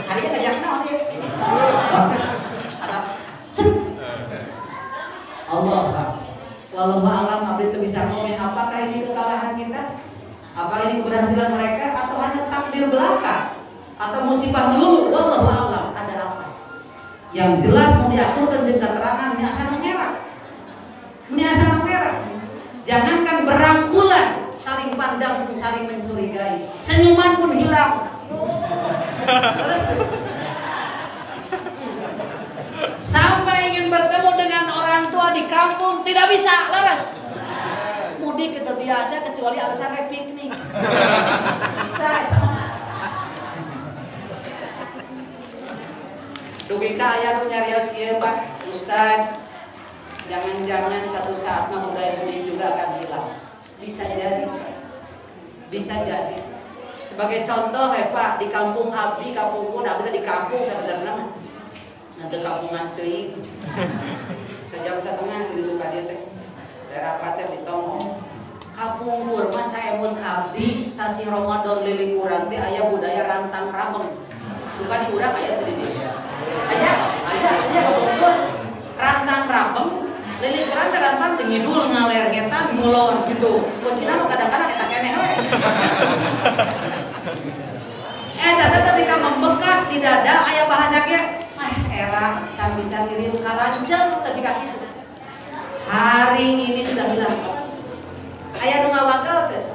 Harinya ngajak naon dia? Allah, wallahu a'lam. Abdi teu bisa komen apakah ini kekalahan kita, apakah ini keberhasilan mereka, atau hanya takdir belaka, atau musibah melulu. Wallahu a'lam. Ada apa? Yang jelas mau diaturkan jeung keterangan ini asa merah. Ini asa merah. Jangankan berangkulan, saling pandang pun saling mencurigai, senyuman pun hilang. Sampai ingin bertemu dengan orang tua di kampung tidak bisa, leres. Mudik kita biasa kecuali alasan rek piknik. Bisa. Dugi ka aya nu nyarios kieu Pak Ustaz. Jangan-jangan satu saat mah budaya mudik juga akan hilang. Bisa jadi. Bisa jadi. Sebagai contoh ya Pak, di kampung abdi, kampungku, abdi di kampung sebenarnya nanti kampungan teuing. Sejam setengah di ditu ka dieu teh. Daerah Pacet di Tomong. Kapungkur mah saemun abdi sasi Ramadan lilikuran teh aya budaya rantang rameng. Bukan di urang aya teh di dieu. Aya kapungkur rantang rameng. Lilikuran teh rantang teh ngidul ngaler ngetan ngulon gitu. Posina mah kadang-kadang eta keneh we. Data ketika membekas di dada aya bahasa ge era can bisa kirim kalanceng tapi ka kitu. Hari ini sudah hilang. Aya nu ngawakal teu?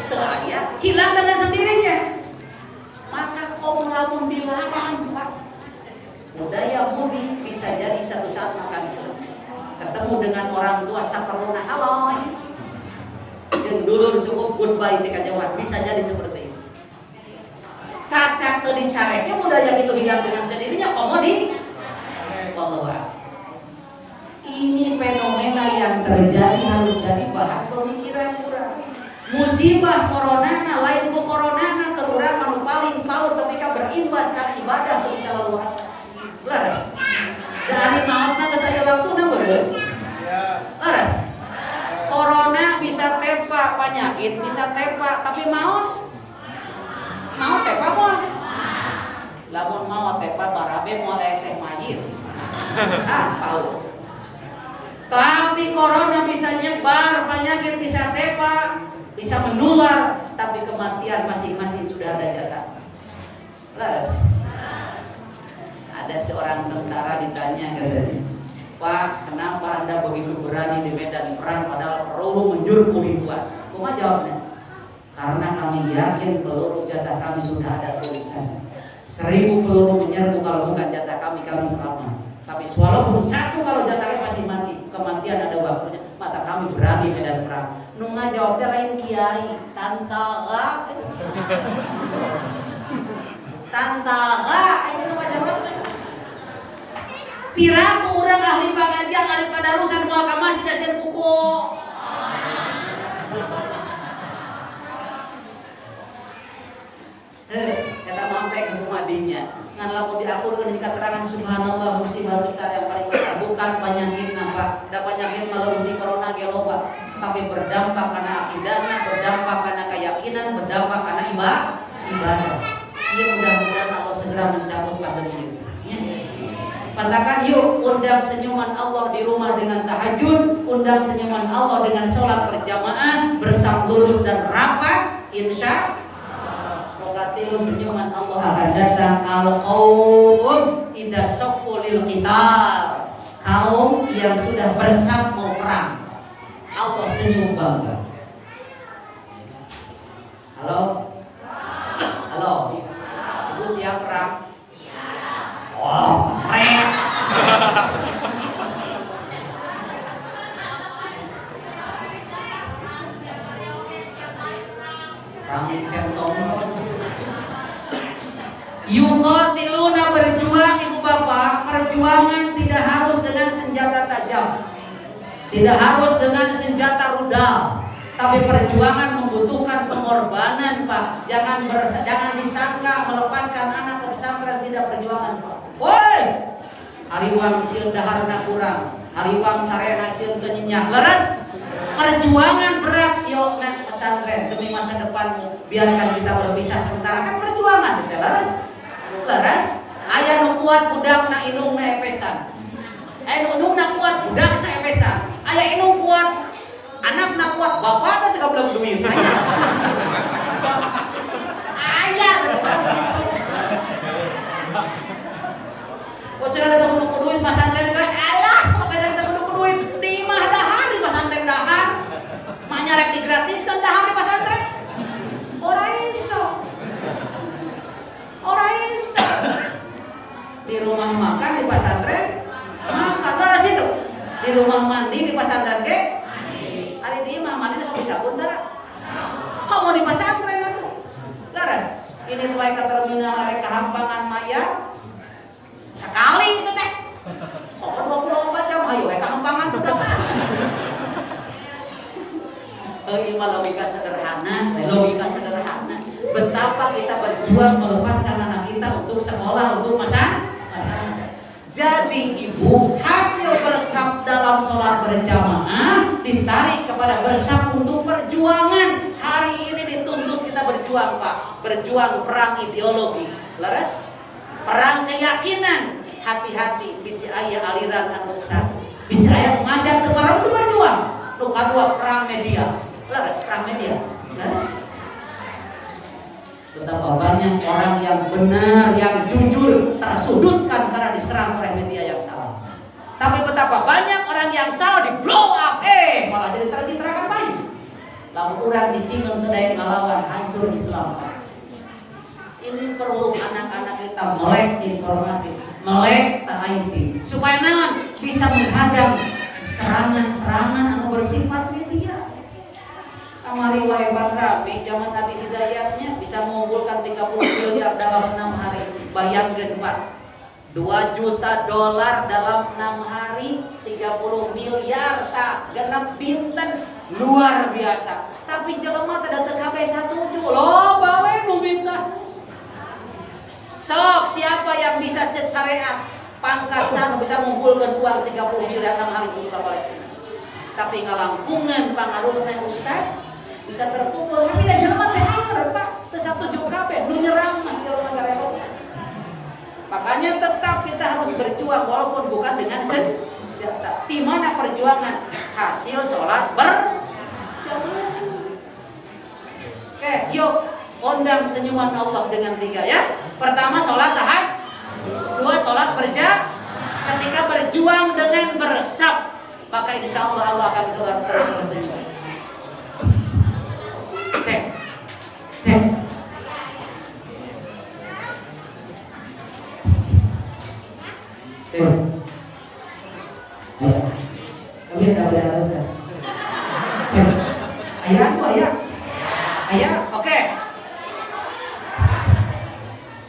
Teu aya, hilang dengan sendirinya. Maka kaum lamun dilarang, Pak. Budaya mudik bisa jadi satu saat makan hilang. Ketemu dengan orang tua saperluna haloy. Jeung dulur cukup goodbye ti kajawan, bisa jadi seperti itu. Cacat teu dicareknya budaya itu hilang dengan sendirinya komodi. Wallahu a'lam. Ini fenomena yang terjadi harus jadi bahan pemikiran urang. Musibah coronana lain ku coronana keur urang anu paling paur tapi ka berimbas ka ibadah teu bisa leluasa. Laras. Da ari maotna geus aya waktuna beureum. Laras. Corona bisa tepa penyakit, bisa tepa tapi maut tepa moal. Lamun maut tepa barabe moal eseh mayit. Tahu. Tapi corona bisa nyebar, penyakit bisa tepa, bisa menular, tapi kematian masing-masing sudah ada jatah. Laras. Ada seorang tentara ditanya katanya, "Pak, kenapa Anda begitu berani di medan perang padahal peluru menjurku ribuan?" Kumaha jawabnya? Karena kami yakin peluru jatah kami sudah ada tulisan. 1000 peluru menyerbu kalau bukan jatah kami selamat. Tapi walaupun satu kalau jatahnya masih mati, kematian ada waktunya, maka kami berani medan perang. Nu ngajawabnya lain kiai, tantara. Tantara, itu nu ngajawabnya. Piraku urang ahli pangajian, ahli tadarusan moal ka masjid dasieun kuku. Kata mampai ke kumadinya ngan lamun diakurkeun di keterangan subhanallah musibah besar yang paling besar bukan penyakit Pak. Da penyakit mah di corona ge loba, tapi berdampak karena akidahna, berdampak karena keyakinan, berdampak karena ibadah. Iya, mudah-mudahan Allah segera mencabut pandemi. Katakan yuk undang senyuman Allah di rumah dengan tahajud, undang senyuman Allah dengan sholat berjamaah, bersam lurus dan rapat, insya Allah senyuman Allah akan datang. Al-qaum idza saqu lil qital, kaum yang sudah bersam mau perang, Allah senyum bangga. Halo? Ibu siap perang? Oh, keren. Perang centong. Yuqatiluna, berjuang ibu bapak. Perjuangan tidak harus dengan senjata tajam, tidak harus dengan senjata rudal, Tapi perjuangan membutuhkan pengorbanan, Pak. Jangan disangka melepaskan anak ke pesantren tidak perjuangan, Pak. Woi, hariwang sieun daharna kurang, hariwang sarena sieun teu nyenyak. Leres? Perjuangan berat yuk nak pesantren demi masa depanmu. Biarkan kita berpisah sementara, kan perjuangan teh leres. Leres? Aya nu kuat budakna indungna epesan. Indungna kuat budakna epesan. Aya indung kuat anakna kuat bapakna teh belum duit. Aya. Kok cenah teh kudu duit pesantren ge alah, maka teh kudu duit di mah dahar di pesantren dahar. Mah nyarek digratiskeun dahar di pesantren. Ora iso. Ora iso. Di rumah makan di pesantren makan ora situ. Di rumah mandi di pesantren ge ari di imah mandi sok bisa puntara. Kok mau di pesantren atuh? Laras. Ini tuai ke terminal arek kahampangan mayat. Sekali itu teh. Kok 24 jam ayo we kahampangan budak. Imah logika sederhana, logika sederhana. Betapa kita berjuang melepaskan anak kita untuk sekolah, untuk masa. Jadi ibu, hasil bersab dalam sholat berjamaah ditarik kepada bersab untuk perjuangan. Hari ini dituntut kita berjuang, Pak. Berjuang perang ideologi. Leres? Perang keyakinan. Hati-hati, bisa aya aliran anu sesat. Bisa aya mengajak kepada untuk berjuang. Nu kadua perang media. Leres? Perang media. Leres? Betapa banyak orang yang benar, yang jujur tersudutkan karena diserang oleh media yang salah. Tapi betapa banyak orang yang salah di blow up, malah jadi tercitrakan baik. Lamun urang cicingeun teu daya ngalawan, hancur Islam. Ini perlu anak-anak kita melek informasi, melek IT, supaya naon bisa menghadang serangan-serangan anu bersifat media. Kamari wae rame zaman Adi Hidayatnya bisa mengumpulkan 30 miliar dalam 6 hari. Bayangkan Pak, 2 juta dolar dalam 6 hari, 30 miliar tak genep binten, luar biasa. Tapi jelema teh datang KB 17 loba we nu minta. Sok siapa yang bisa cek syariat pangkat sana bisa mengumpulkan uang 30 miliar 6 hari untuk Palestina. Tapi ngalangkungan pangaruhna Ustaz bisa terkumpul, tapi dah jelema teh angker Pak, teu satuju kabeh nu nyerang mah jelema garelok. Makanya tetap kita harus berjuang walaupun bukan dengan senjata. Di mana perjuangan? Hasil sholat berjamaah. Oke, yuk undang senyuman Allah dengan 3 ya. Pertama sholat tahajud, 2 sholat ketika berjuang dengan bersab, maka insya Allah Allah akan terus bersenyum. Cek. Ayo. Kami ada berada Ustaz. Ayah. Oke.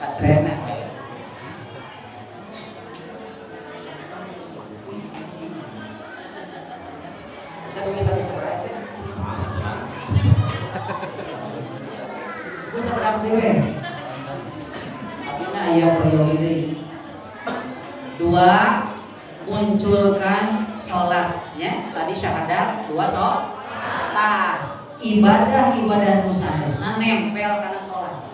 Pak Rena. Saya minta bisa berarti. Gue seberang dewe. Apina ayah prioritas. 2. Munculkan sholatnya. Tadi syahadat. 2 sholat. Ibadah nu sanesna nempel kana sholat.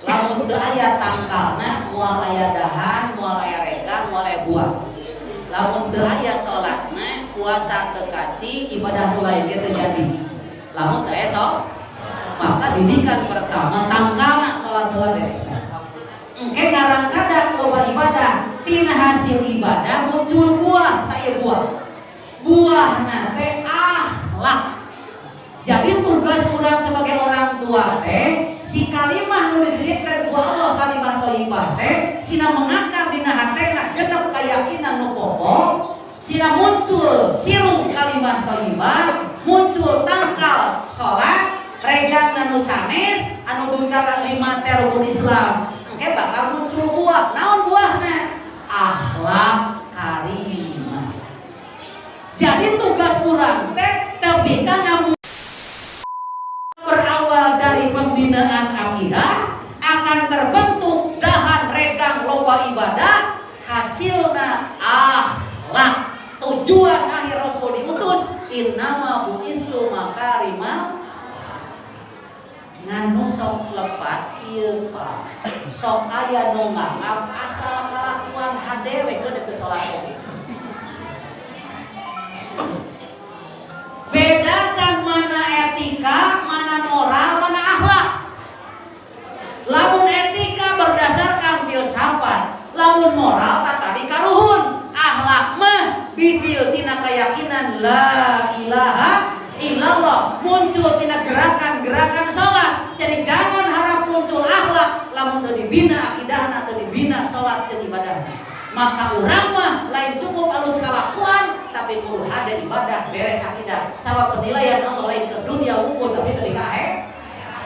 Lamun teu aya tangkalna, moal aya dahan, moal aya regan, moal aya buah. Lamun teu aya sholatna, puasa teu kaci, ibadah nu lain ge teu jadi. Lamun teu aya sholat, maka didikan pertama tangkalna sholat heula beresan. Engke kadang-kadang loba ibadah, tina hasil ibadah muncul buah, tak ieu buah. Buahna teh akhlak. Jadi tugas orang sebagai orang tua teh si kalimah nu didirikan ku Allah kalimah thayyibah teh sina mengakar dina hatena genep keyakinan nu pokok, sina muncul sirung kalimah thayyibah, muncul tangkal salat, regan nu sanes anu dungkara 5 rukun Islam. Engke bakal muncul buah. Naon buahna? Akhlak karimah. Jadi tugas urang teh teu bika nganu sok lepat kieu Pak. Sok aya nu nganggap asal kalakuan hadewe ke deket salat oge. Bedakan mana etika, mana moral, mana akhlak. Lamun etika berdasarkan filsafat, lamun moral tak tadi karuhun, akhlak mah bijil tina keyakinan la ilaha illallah, muncul tina gerakan-gerakan salat. Jadi jangan harap muncul akhlak lamun teu dibina akidahna, teu dibina salat jeung ibadah. Maka urang mah lain cukup alus kalakuan tapi kudu hade ibadah beres akidah. Sabab penilaian Allah lain ke dunia unggul tapi teu dikahe.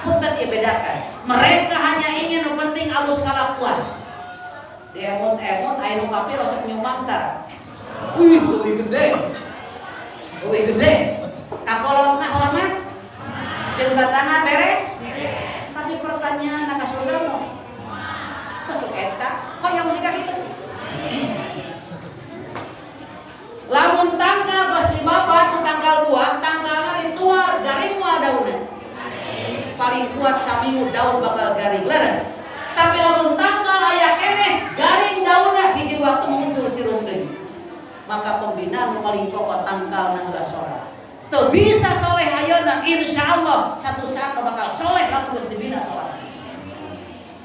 Punten ieu bedakan. Mereka hanya ingin yang penting alus kalakuan. Emot aya nu kafir rasa nyumbang tar. Leuwih gede. Leuwih gede. Kakolotna hormat, jeung datana beres. Tapi pertanyaan ka saudara, tuh eta, kok yang musik gitu? Lamun tanggal geus limabat tu tanggal buah, tanggalna dituar garing moal daunna. Paling kuat saminggu daun bakal garing leres. Tapi lamun tanggal aya keneh garing daunna hiji waktu muncul sirum deui. Maka pembina nu paling pokok tanggalna heula salat. Teu bisa soleh ayeuna, insyaallah satu saat bakal soleh lamun geus dibina salat.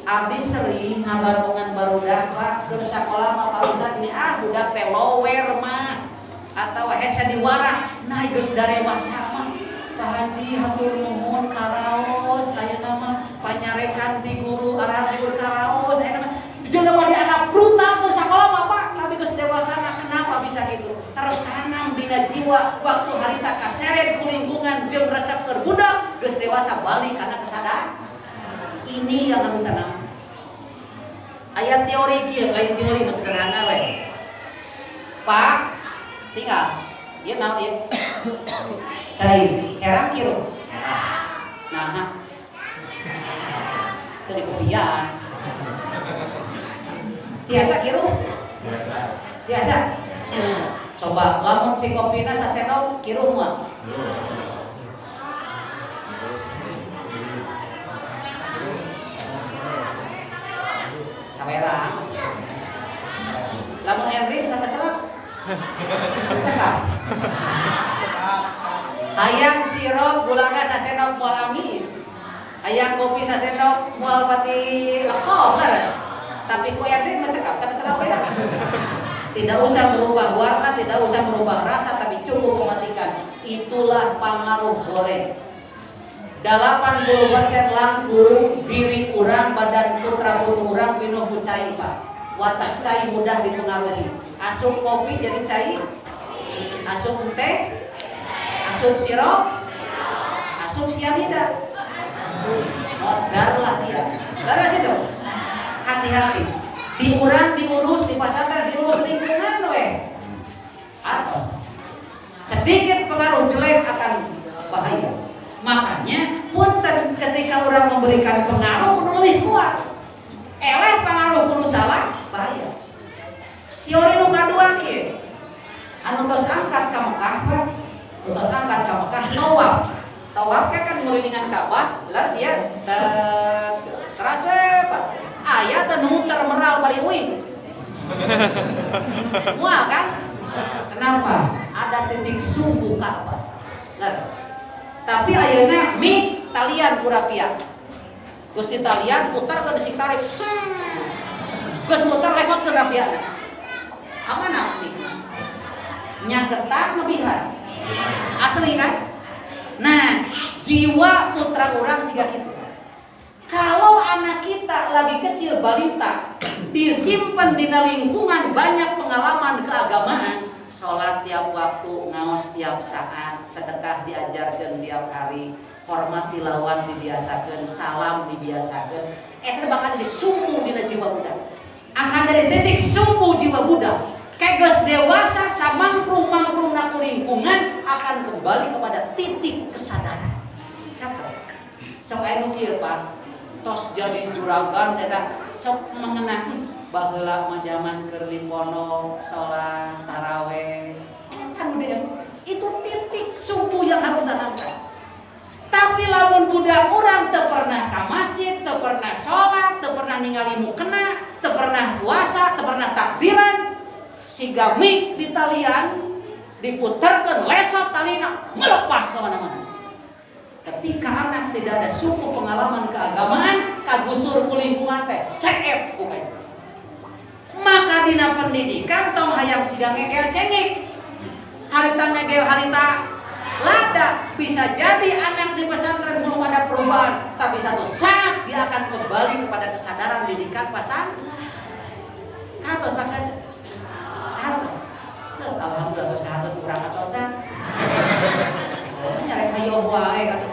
Abdi sering ngabandungan barudak Pak, keur sakola mah barudak ini budak teh lower mah atawa hese diwarah, nah geus darewasa mah. Pak Haji hatur nuhun karaos ayeuna mah panyarekan di guru arahan di guru karaos ayeuna mah jelema di anak brutal keur sakola mah Pak, tapi geus dewasana kenapa bisa gitu? Tertanam dina jiwa waktu harita kaseret ku lingkungan jeung resep keur budak geus dewasa balik kana kesadaran. Ini yang kami tanam. Ayat teori kieu, lain teori mah sederhana we. Pak, tinggal ieu naon ieu? Cai, herang kieu. Nah. Teu dikopian. Tiasa kieu? Biasa. Coba lamun si kopina sasendok kieu mah. Kamera. Lamun Henry bisa kecelak. Cekak. Hayang sirup gulana sasendok moal amis. Hayang kopi sasendok moal pati lekol leres. Tapi ku Henry mah cekap sama celak beda. Tidak usah merubah warna, tidak usah merubah rasa, tapi cukup mematikan. Itulah pengaruh goreng. 80% langkung diri urang, badan putra putu urang pinuh ku cai Pak. Watak cai mudah dipengaruhi. Asup kopi jadi cai, asup teh, asup sirup, asup sianida. Darlah dia. Darah situ. Hati-hati. Di urang diurus, di pasar diurus lingkungan we. Atos. Sedikit pengaruh jelek akan bahaya. Makanya punten ketika orang memberikan pengaruh kudu lebih kuat. Eleh pengaruh kudu salah bahaya. Teori nu kadua kieu. Anu tos angkat ka Mekah, tos angkat ka Mekah tawaf. Tawaf kan ngeuringan Ka'bah, laras ya. Seras we, Pak. Aya teh muter meral bari uing. Moal kan? Kenapa? Ada titik sumbu Ka'bah. Laras. Tapi ayeuna mik talian kurapia. Geus di talian putar ke disik tarik. Geus muter lesot ke rapiana. Kamana mik? Nya ketak lebihan. Asli kan? Nah, jiwa putra urang siga kitu. Kalau anak kita lagi kecil balita disimpan di lingkungan banyak pengalaman keagamaan, sholat tiap waktu, ngaos tiap saat, sedekah diajarkan tiap hari, hormati lawan dibiasakan, salam dibiasakan. Eta bakal jadi sumbu dina jiwa budak. Akan dari titik sumbu jiwa budak. Keges dewasa samangprung-mangprung naku lingkungan akan kembali kepada titik kesadaran. Catat. Sok aya nu kieu Pak. Tos jadi juragan eta sok mengenang baheula mah zaman keur lipono salat tarawih kan udah itu titik sumbu yang harus ditanamkan. Tapi lamun budak urang teu pernah ningali mukena, teu pernah puasa, teu pernah takbiran. Siga mik di talian diputerkeun lesot talina melepas kemana-mana. Ketika anak tidak ada suku pengalaman keagamaan, kagusur ku lingkungan teh seep bukan. Maka dina pendidikan tong hayang siga ngegel cengik. Harita ngegel harita lada. Bisa jadi anak di pesantren belum ada perubahan, tapi satu saat dia akan kembali kepada kesadaran didikan pesantren. Katos maksudnya. Katos. Alhamdulillah terus katos kurang katosan. Nyari hayo wae kata.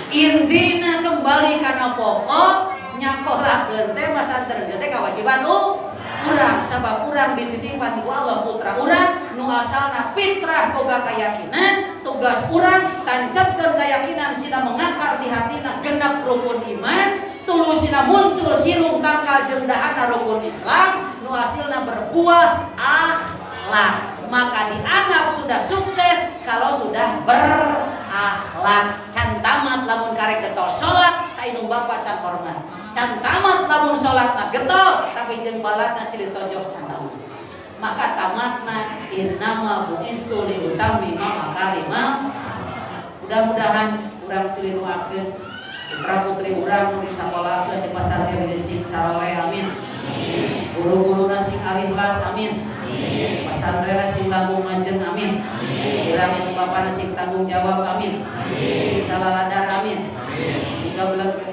Intina kembali karena pokok nyakolakeun teh pesantren teh kewajiban urang sabab urang dititipan ku Allah putra urang nu asalna fitrah boga keyakinan. Tugas urang tancepkeun keyakinan sina mengakar di hatina genep rukun iman. Tulusina muncul sirung tangkal jeung dahana rukun Islam nu hasilna berbuah akhlak. Maka dianggap sudah sukses kalau sudah berakhlak. Can tamat lamun karek getol salat ka indung bapa can hormat. Can tamat lamun salatna getol tapi jeung baladna silih tojok can tamat. Maka tamatna innama bu'istu li utammima makarimal. Mudah-mudahan urang silih nuakeun putra putri urang nu disakolakeun di pesantren Sing Saroleh amin. Guru-guruna sing ikhlas amin. Pesantren sing langkung manjeng amin. Urang itu bapana sing tanggung jawab amin. Sing salaladar amin. Sing gabelag amin.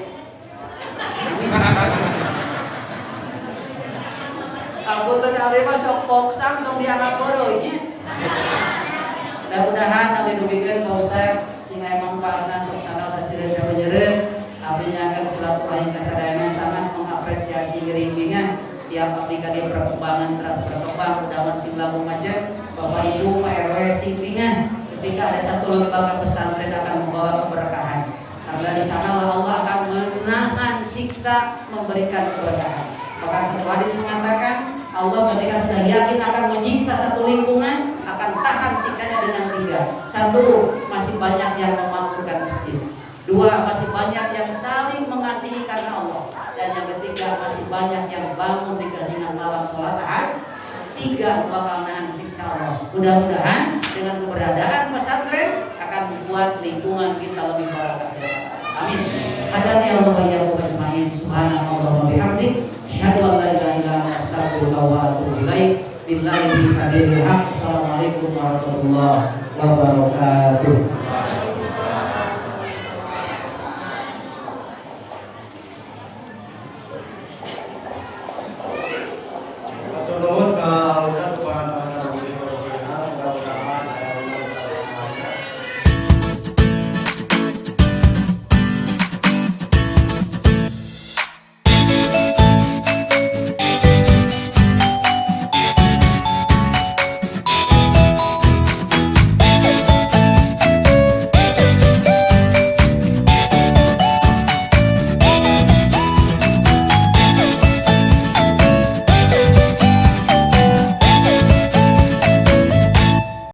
Alpunten ari mah sok poksang tong dianggap beureum nya. Mudah-mudahan abdi dugikeun ka Ustaz sing aya mangpaatna sok sandal sasireun sabeuneureun. Abdi nyakeun silaturahim kasadayana sangat mengapresiasi gering-geringan. Tiap abdi kade perkembangan terus berkembang dalam sing langkung aja Bapak Ibu Pak RW singringan ketika ada satu lembaga pesantren akan membawa keberkahan karena di sana Allah akan menahan siksa memberikan keberkahan. Maka satu hadis mengatakan Allah ketika sudah yakin akan menyiksa satu lingkungan akan tahan siksanya dengan 3. 1. Masih banyak yang memakmurkan masjid. 2. Masih banyak yang saling mengasihi karena Allah. Dan yang ketiga masih banyak yang bangun di keheningan malam sholat tahajud. 3. Bakal nahan siksa Allah. Mudah-mudahan dengan keberadaan pesantren akan membuat lingkungan kita lebih baik. Amin. Hadani Allah wa iyyakum ajma'in. Subhanallah wa bihamdihi. Asyhadu an la ilaha illa anta astaghfiruka wa atubu ilaik. Billahi fi sabilillah. Assalamualaikum warahmatullahi wabarakatuh.